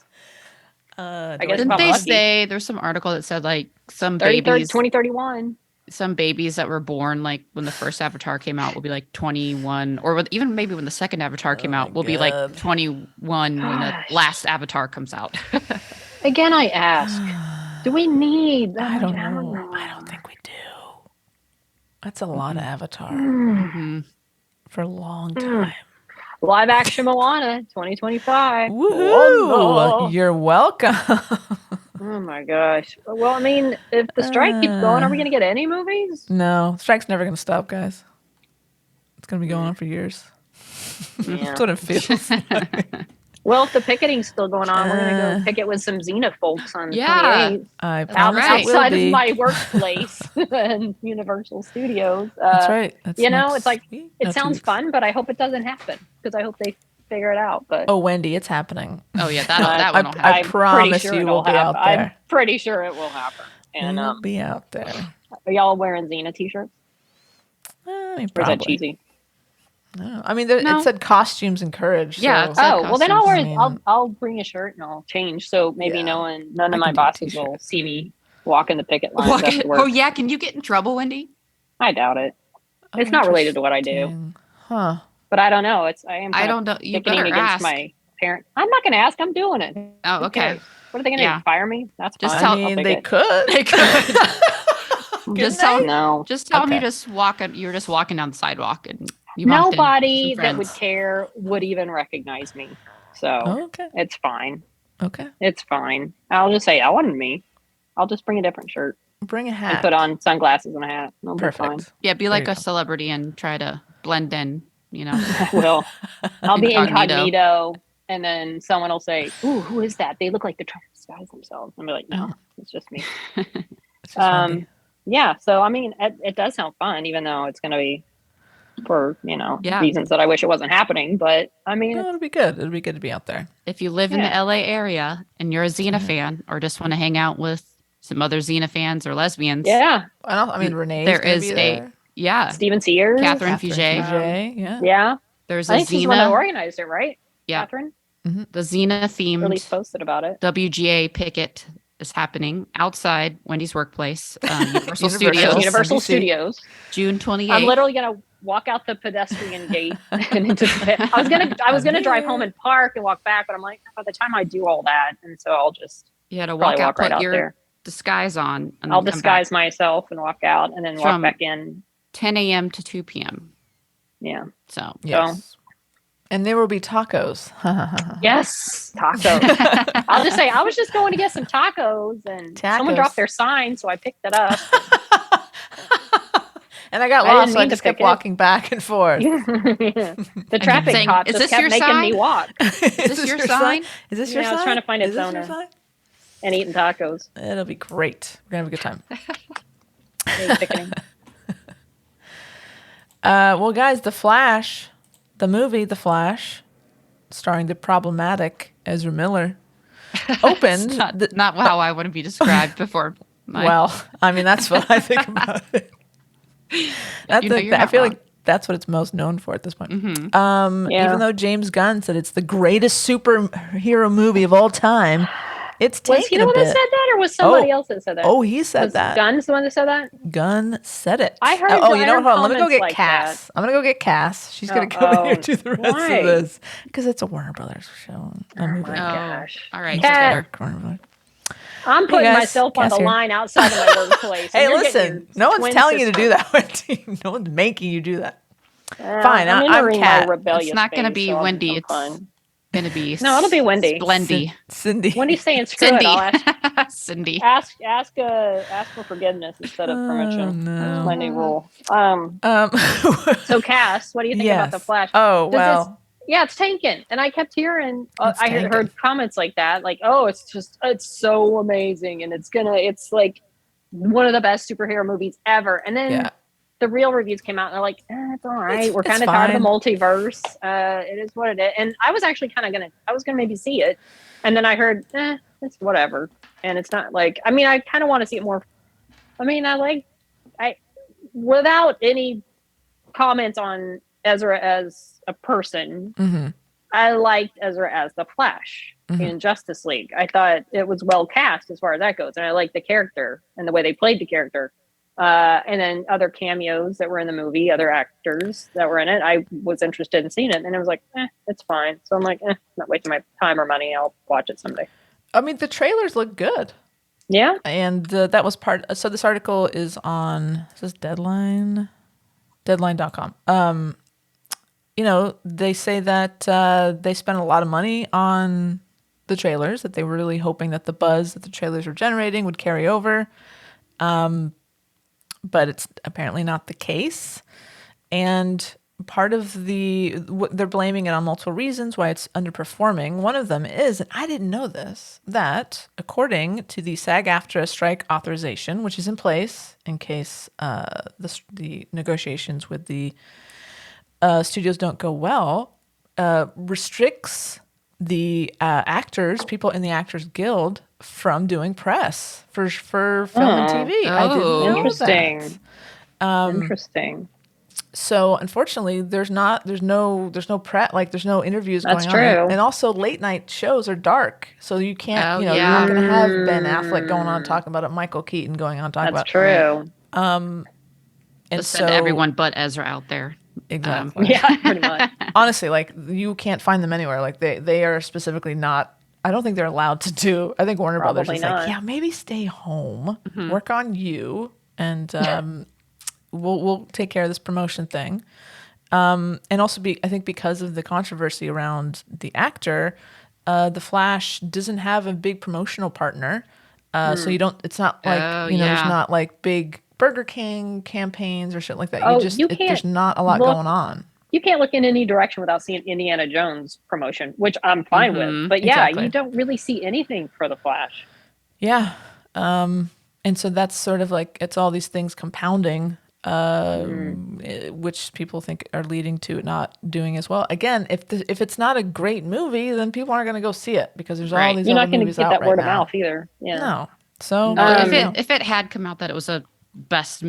I guess Didn't I'm they lucky. say there's some article that said like some 2031. some babies that were born like when the first Avatar came out will be like 21, or even maybe when the second Avatar came out will be like 21 when the Gosh. last Avatar comes out. Again, I ask, do we need? I don't know. I don't think we do. That's a lot of Avatar Mhm. for a long time. Live action Moana 2025. Woohoo! Oh, You're welcome. oh my gosh. Well, I mean, if the strike keeps going, are we going to get any movies? No, strike's never going to stop, guys. It's going to be going on for years. Yeah. That's what it feels like. Well, if the picketing's still going on, we're going to go picket with some Xena folks on the Yeah. 28th. I promise right. it will Outside be. of my workplace and Universal Studios. That's right. That's It's like, week. it No, 2 sounds weeks. fun, but I hope it doesn't happen because I hope they figure it out. But Oh, Wendy, it's happening. Oh yeah, that one will happen. I I'm promise pretty sure you it'll will be out happen. there. I'm pretty sure it will happen. And We'll be out there. are y'all wearing Xena t-shirts? I mean, Or is that probably. cheesy? No. I mean, No. it said costumes encouraged. Yeah, so- it's like Oh, well then I'll costumes. wear. I mean- I'll bring a shirt and I'll change. So maybe Yeah. none I of my can do a bosses will t-shirt. see me walk in the picket line. after work. Oh yeah, can you get in trouble, Wendy? I doubt it. Oh, It's not related to what I do, interesting. Huh. but I don't know. I am. I kind of don't know. You picketing better against ask. my parent. I'm not going to ask. I'm doing it. Oh, Who okay. cares? What are they going to Yeah. do? Fire me? That's Just fine. tell- I I'll mean, take they it. could. They could. Just tell No. Just tell them Okay. you're just walking down the sidewalk and you bumped into Nobody some that would friends. care would even recognize me. So Okay. it's fine. Okay. It's fine. I'll just say that wasn't me. I'll just bring a different shirt Bring a and hat. put on sunglasses and a hat. It'll be fine. Perfect. Yeah, be There like you a go. celebrity and try to blend in, you know. I will. I'll be Incognito. incognito, and then someone will say, "Ooh, who is that? They look like they're trying to disguise themselves." I'll be like, "No, it's just me." It's just Wendy. Yeah. So I mean, it does sound fun, even though it's going to be for Yeah. reasons that I wish it wasn't happening. But I mean, No, it'll be good. It'll be good to be out there. If you live in the Yeah. LA area and you're a Xena fan or just want to hang out with some other Xena fans or lesbians, yeah, I mean, Renee's there gonna is be a there. yeah, Steven Sears, Catherine Catherine Fugere. Fugere, yeah. Yeah, There's I a think she's the one that Xena, organized it, right? yeah, Catherine, the Xena or at least themed posted about it. WGA picket is happening outside Wendy's workplace, Universal Universal. Studios, Universal NBC. Studios. June 28th. I'm literally gonna walk out the pedestrian gate and into the. I was gonna drive home and park and walk back, but I'm like, by the time I do all that, and so I'll just You had to probably walk out, walk right put out your there. disguise on, and I'll then come disguise back. myself and walk out, and then walk From- back in. 10 a.m. to 2 p.m. Yeah. So Yes. And there will be tacos. Yes, tacos. I'll just say I was just going to get some tacos, and someone Tacos. dropped their sign, so I picked it up. And I got I lost, didn't so I mean to just kept pick it. walking back and forth. The traffic saying, cop "Is just this kept your making sign? me walk Is this your sign? Is this your Yeah, sign? I was trying to find its Is this your owner. sign? and eating tacos. It'll be great. We're going to have a good time. Very sickening. Well, guys, The Flash, the movie The Flash, starring the problematic Ezra Miller, opened. not how I want to be described before. Well, I mean, that's what I think about it. That's You know, you're I not feel wrong. like that's what it's most known for at this point. Yeah. Even though James Gunn said it's the greatest superhero movie of all time, it's Was he taken the a one bit. that said that, or was somebody else that said that? Oh, he said was that. Gunn's the one that said that? Gunn said it. I heard- Oh, I you know heard what? Hold on. Let me go comments get like Cass. that. I'm gonna go get Cass. She's gonna come in here Uh-oh. to the rest Why? of this because it's a Warner Brothers show. A movie. my gosh. All right. Cat. Warner Brothers. I'm putting guys, myself on Cass the here. line outside of my workplace. Hey, and you're getting listen. your No one's twin telling you to do sister. that, Wendy. No one's making you do that. Uh, Fine, I'm entering Cat. my rebellious It's not going to phase, be so I'll do Wendy. some It's fun. going to be No, it'll be Wendy. Splendy. Cindy. Wendy's saying screw Cindy. it. I'll Cindy. ask for forgiveness instead of permission. no. That's my new rule. So Cass, what do you think about the Flash? Oh, Does well. Yeah, it's tanking, and I kept hearing. It's I tanking. heard comments like that, like, "Oh, it's so amazing, and it's like one of the best superhero movies ever." And then Yeah. the real reviews came out, and they're like, "It's all right. We're it's kind of tired of the fine. multiverse. It is what it is." And I was actually kind of gonna maybe see it, and then I heard, it's whatever, and it's not like. I mean, I kind of want to see it more. I mean, I without any comments on Ezra as a person. Mm-hmm. I liked Ezra as the Flash in Justice League. I thought it was well cast as far as that goes, and I liked the character and the way they played the character. And then other cameos that were in the movie, other actors that were in it, I was interested in seeing it, and it was like, it's fine. So I'm like, not wasting my time or money. I'll watch it someday. I mean, the trailers look good. Yeah. And that was part. So this article is on, is this Deadline? Deadline.com. They say that they spent a lot of money on the trailers, that they were really hoping that the buzz that the trailers were generating would carry over. But it's apparently not the case. And part of they're blaming it on multiple reasons why it's underperforming. One of them is, and I didn't know this, that according to the SAG-AFTRA strike authorization, which is in place in case the negotiations with the studios don't go well, restricts the people in the Actors Guild from doing press for film and TV. I didn't Oh. know Interesting. that. Interesting. So unfortunately, there's no prep, like there's no interviews That's going on, true. and also late night shows are dark, so you can't, Oh, you're yeah. not going to have Ben Affleck going on talking about it, Michael Keaton going on talking That's about it. true. And Just so send everyone but Ezra out there. exactly, Yeah, pretty much. honestly, like you can't find them anywhere. Like they are specifically not. I don't think they're allowed to do. I think Warner Brothers Probably is like, not. yeah, maybe stay home, work on you, and we'll take care of this promotion thing. And also, I think because of the controversy around the actor, the Flash doesn't have a big promotional partner. So you don't. It's not like Oh, there's yeah. not like big Burger King campaigns or shit like that. Oh, There's can't not a lot look- going on. You can't look in any direction without seeing Indiana Jones promotion, which I'm fine with. But yeah, Exactly. you don't really see anything for the Flash. Yeah. And so that's sort of like it's all these things compounding, which people think are leading to it not doing as well. Again, if it's not a great movie, then people aren't going to go see it because there's all Right. these You're other not going to movies get out that right word of now. mouth either. Yeah. No. So No, Um, if it had come out that it was a best,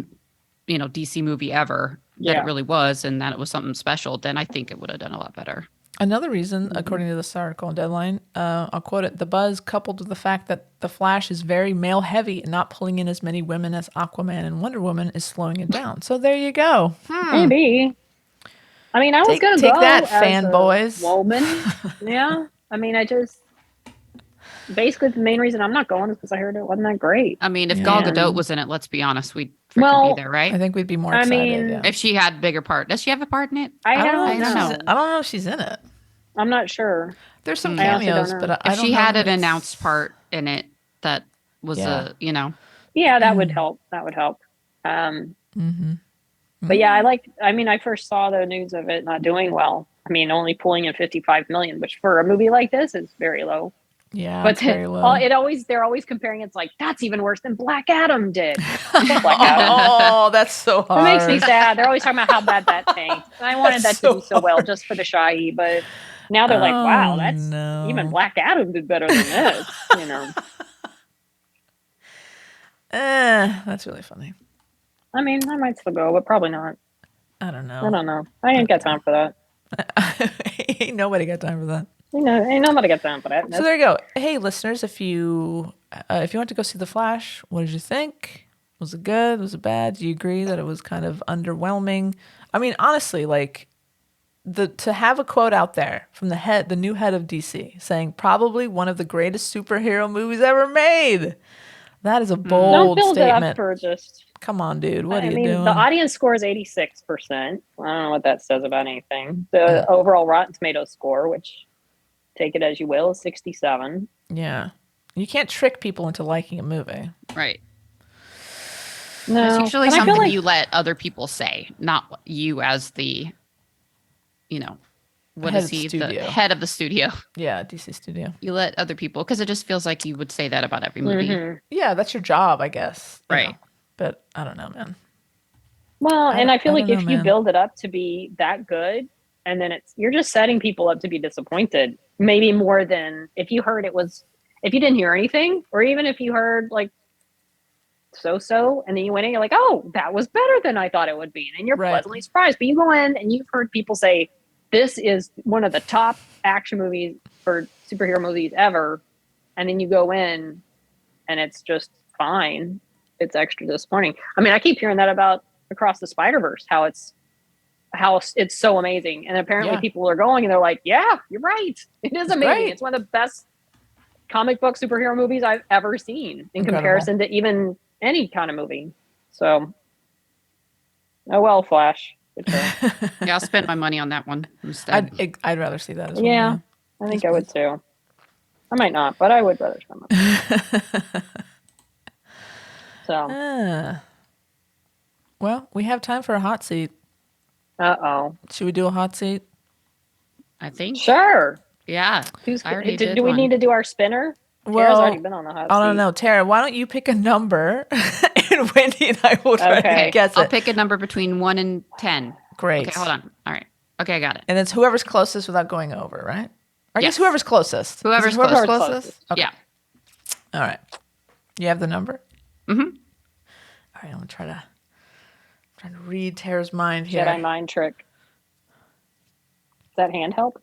DC movie ever, that Yeah. it really was, and that it was something special, then I think it would have done a lot better. Another reason, according to this article on Deadline, I'll quote it: the buzz coupled with the fact that the Flash is very male heavy and not pulling in as many women as Aquaman and Wonder Woman is slowing it down. So there you go. Maybe. I mean, I was going to Take go that, as fanboys. a woman. Yeah. I mean, basically the main reason I'm not going is because I heard it wasn't that great. I mean, if Yeah. Gal Gadot was in it, let's be honest, we'd freaking Well, be there, right? I think we'd be more I excited. mean, yeah. If she had a bigger part. Does she have a part in it? I I don't don't know. know. I don't know if she's in it. I'm not sure. There's some I also don't cameos, know. but If I don't she know had if an it's- announced part in it that was Yeah. Yeah, that would help. That would help. But yeah, I first saw the news of it not doing well. I mean, only pulling in 55 million, which for a movie like this is very low. Yeah, But it's very low. they're always comparing. It's like that's even worse than Black Adam did. Black Adam. Oh, that's so It hard. makes me sad. They're always talking about how bad that tanked. And I wanted That's that to so do so well hard. just for the shy, but now they're like, wow, that's no. even Black Adam did better than this. That's really funny. I mean, I might still go, but probably not. I don't know. I don't know. I ain't got time for that. Ain't nobody got time for that. Ain't nobody got time for that. So there you go. Hey, listeners, if you went to go see The Flash, what did you think? Was it good? Was it bad? Do you agree that it was kind of underwhelming? I mean, honestly, like to have a quote out there from the new head of DC, saying probably one of the greatest superhero movies ever made. That is a Don't bold build it statement. up for just. Come on, dude. What are you I mean, doing? the audience score is 86%. I don't know what that says about anything. The overall Rotten Tomatoes score, which take it as you will, is 67. Yeah. You can't trick people into liking a movie. Right. No, It's usually and I feel something like you let other people say, not you as the, what Head is of the he? The studio. head of the studio. Yeah, DC Studio. You let other people, because it just feels like you would say that about every movie. Mm-hmm. Yeah, that's your job, I guess. you Right. know. But I don't know, man. Well, and I feel like don't if know, you man. build it up to be that good, and then you're just setting people up to be disappointed. Maybe more than if you didn't hear anything, or even if you heard like so, and then you went in, you're like, oh, that was better than I thought it would be, and you're Right. pleasantly surprised. But you go in and you've heard people say this is one of the top action movies for superhero movies ever, and then you go in and it's just fine. It's extra disappointing. I mean, I keep hearing that about Across the Spider-Verse, how it's so amazing. And apparently Yeah. people are going and they're like, yeah, you're right. It is amazing. great. It's one of the best comic book superhero movies I've ever seen in Incredible. comparison to even any kind of movie. So, oh well, Flash. Good show. Yeah, I'll spend my money on that one instead. I'd rather see that as well. Yeah, I think I would too. I might not, but I would rather spend money. So, Well, we have time for a hot seat. uh-oh. Should we do a hot seat? I think. Sure. Yeah. I already did Do we one. need to do our spinner? Tara's Well, already been on the hot seat. I don't know. Tara, why don't you pick a number and Wendy and I will try Okay. to guess I'll it. pick a number between 1 and 10. Great. Okay, hold on. All right. Okay, I got it. And it's whoever's closest without going over, right? I guess Yes. whoever's closest. Whoever's Is it closest. closest. Okay. Yeah. All right. You have the number? Mm-hmm. All right, I'm trying to read Tara's mind here. Jedi mind trick. Does that hand help?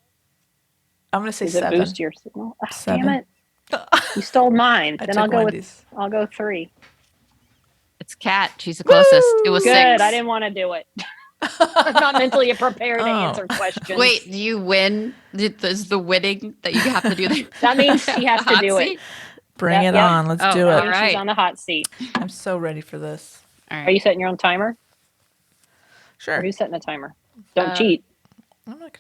I'm going to say Does it 7. boost your signal? Ah, 7. Damn it. You stole mine. I Then took I'll go Wendy's. I'll go 3. It's Kat. She's the closest. It was Good. 6. I didn't want to do it. I'm not mentally prepared to Oh. answer questions. Wait, do you win? Is the winning that you have to do that? That means she has to Hot do seat? it. Bring Yep, it yep. on. Let's Oh, do all it. That means right. she's on the hot seat. I'm so ready for this. All Are right. you setting your own timer? Sure. Or are you setting a timer? Don't cheat.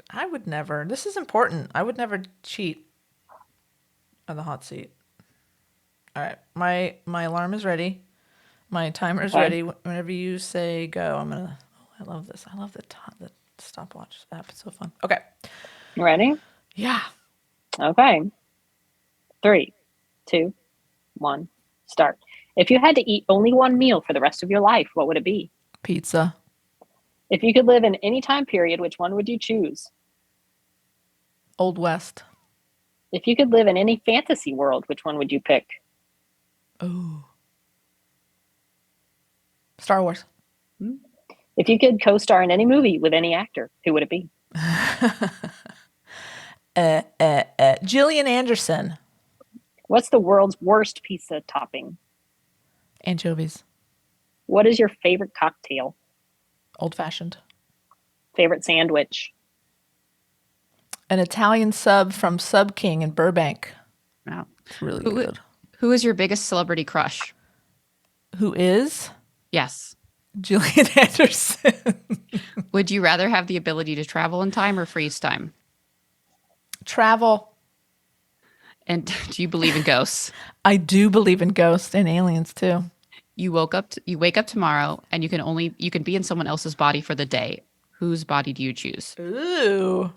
I would never. This is important. I would never cheat on the hot seat. All right. My alarm is ready. My timer is Okay. ready. Whenever you say go, I'm gonna. Oh, I love this. I love the stopwatch app. It's so fun. Okay. You ready? Yeah. Okay. 3, 2, 1, start. If you had to eat only one meal for the rest of your life, what would it be? Pizza. If you could live in any time period, which one would you choose? Old West. If you could live in any fantasy world, which one would you pick? Oh. Star Wars. If you could co-star in any movie with any actor, who would it be? Gillian Anderson. What's the world's worst pizza topping? Anchovies. What is your favorite cocktail? Old fashioned. Favorite sandwich? An Italian sub from Sub King in Burbank. Wow. It's really good. Who is your biggest celebrity crush? Who is? Yes. Gillian Anderson. Would you rather have the ability to travel in time or freeze time? Travel. And do you believe in ghosts? I do believe in ghosts and aliens too. You wake up tomorrow and you can be in someone else's body for the day. Whose body do you choose? Ooh.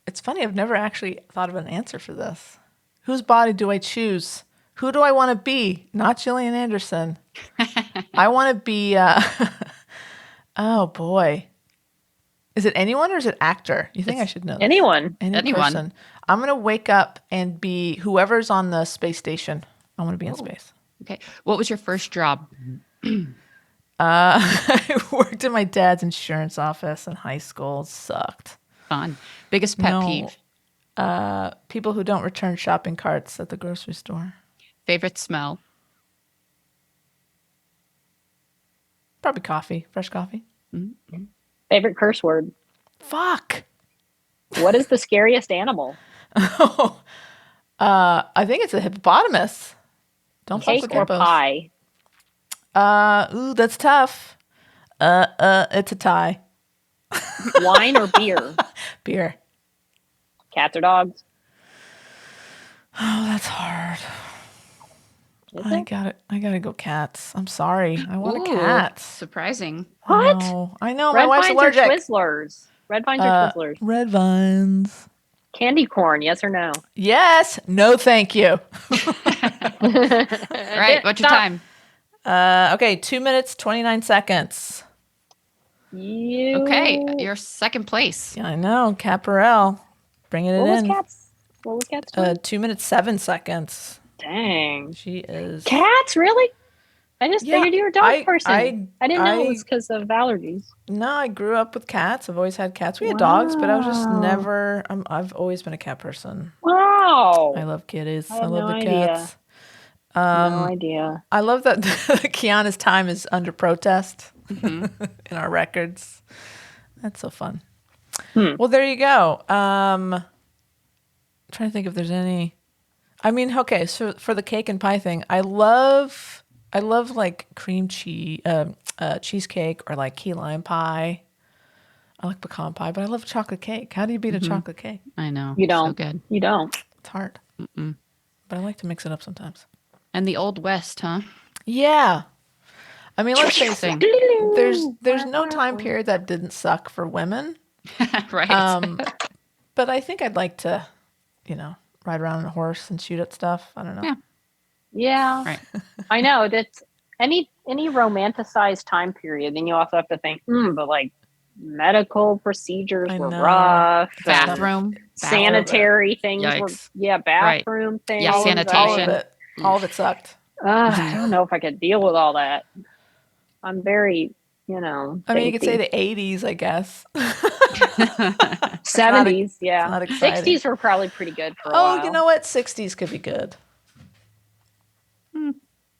It's funny, I've never actually thought of an answer for this. Whose body do I choose? Who do I want to be? Not Gillian Anderson. I want to be, oh boy. Is it anyone or is it actor? You think I should know this? Anyone. Any person. I'm going to wake up and be whoever's on the space station. I want to be in space. Okay. What was your first job? I worked in my dad's insurance office in high school. It sucked. Fun. Biggest pet No. peeve? People who don't return shopping carts at the grocery store. Favorite smell? Probably coffee, fresh coffee. Favorite curse word? Fuck. What is the scariest animal? I think it's a hippopotamus. Don't fuck Cake with or hippos. pie? Ooh, that's tough. It's a tie. Wine or beer? Beer. Cats or dogs? Oh, that's hard. Is I it? gotta go cats. I'm sorry. I want a Ooh, cat. Surprising. What? No, I know. Red My wife's vines or allergic. Twizzlers? Red vines or Twizzlers? Red vines. Candy corn, yes or no? Yes. No, thank you. All right. What's your Stop. time? Okay, 2 minutes, 29 seconds. You. Okay. You're second place. Yeah, I know. Caparel. Bringing it What was in. cats? What was cats doing? 2 minutes, 7 seconds. Dang. She is. Cats, really? I just Yeah, figured you were a dog person. I didn't know it was because of allergies. No, I grew up with cats. I've always had cats. We had dogs, but I was just Wow. never. I've always been a cat person. Wow. I love kitties. I I had love no the idea. cats. No idea. I love that Kiana's time is under protest in our records. That's so fun. Well, there you go. Trying to think if there's any. I mean, okay, so for the cake and pie thing, I love like cream cheese, cheesecake or like key lime pie. I like pecan pie, but I love chocolate cake. How do you beat a chocolate cake? I know. You don't. So good. You don't. It's hard. But I like to mix it up sometimes. And the Old West, huh? Yeah. I mean, let's face it. Interesting. There's no time period that didn't suck for women. Right. But I think I'd like to, ride around on a horse and shoot at stuff. I don't know. Yeah. Yeah. Right. I know. That's any romanticized time period, then you also have to think, but like medical procedures I were know. rough. and Bathroom. sanitary things were Yikes. bathroom things. Yeah, All sanitation. of it. All of it sucked. I don't know if I could deal with all that. I'm very, I mean, you could say the 80s, I guess. 70s, yeah. not exciting. 60s were probably pretty good for a while. Oh, you know what? 60s could be good.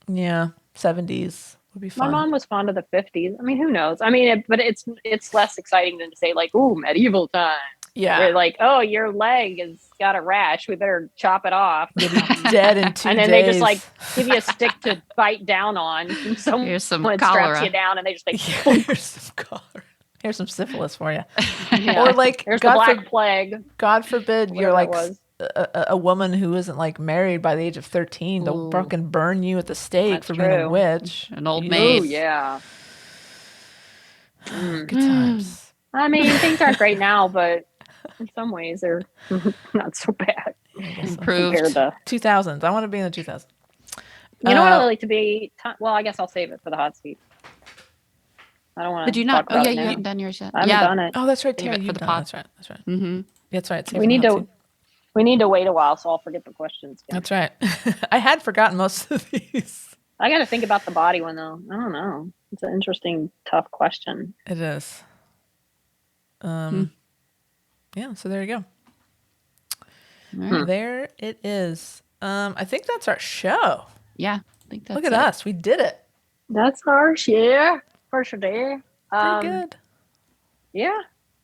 Yeah, 70s would be My fun. mom was fond of the 50s. I mean, who knows? I mean, but it's less exciting than to say like, ooh, medieval time. Yeah. Where like, oh, your leg has got a rash. We better chop it off. You'll be dead in 2 And then days. they just like give you a stick to bite down on. And someone Here's some straps cholera. you down and they just like, Here's some color. Here's some syphilis for you. yeah. Or like, There's the Black Plague. God forbid, you're Whatever like it was. a woman who isn't like married by the age of 13. They'll Ooh. fucking burn you at the stake That's for being a true. witch. An old You- maid. Oh yeah. Good times. I mean, things aren't great now, but in some ways they're not so bad Improved. compared to. 2000s. I want to be in the 2000s. You know what I'd like to be? Well, I guess I'll save it for the hot seat. I don't want to. Did you not? Talk Oh about yeah, it you now. haven't done yours yet. I haven't done it. Oh, that's right, Save Terry. it for You've the done pod. That's right. That's right. Mm-hmm. That's right. Save We it need for the to. hot seat. We need to wait a while, so I'll forget the questions. Again. That's right. I had forgotten most of these. I got to think about the body one though. I don't know. It's an interesting, tough question. It is. Yeah, so there you go. Right. There it is. I think that's our show. Yeah, I think that's Look at it. us. We did it. That's harsh, yeah, for sure. Pretty good. Yeah,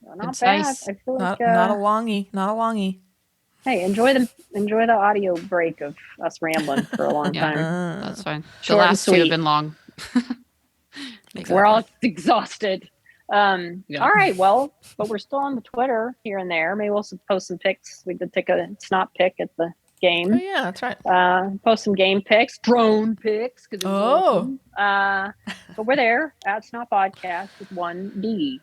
not Concise. bad. I feel Not like a longie. Not a longie. hey, enjoy the audio break of us rambling for a long Yeah. time. That's fine. Short The and last two have sweet. been long. We're all exhausted. Yeah. All right, well, but we're still on the Twitter here and there. Maybe we'll post some pics. We did take a SNOP pic at the game. Oh, yeah, that's right. Post some game pics, drone pics. Cause it was Oh. awesome. But we're there at SNOP Podcast with 1D.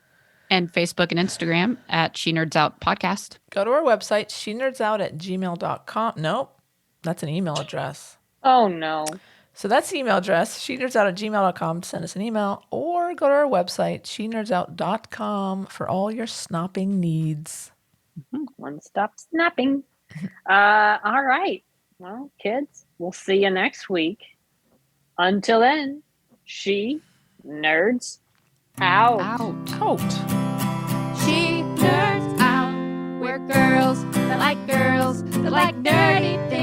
And Facebook and Instagram at She Nerds Out Podcast. Go to our website, shenerdsout@gmail.com. Nope, that's an email address. Oh no. So that's the email address, shenerdsout@gmail.com. Send us an email or go to our website, shenerdsout.com for all your snopping needs. One stop snapping. All right. Well, kids, we'll see you next week. Until then, she nerds out. Out. She nerds out. We're girls that like nerdy things.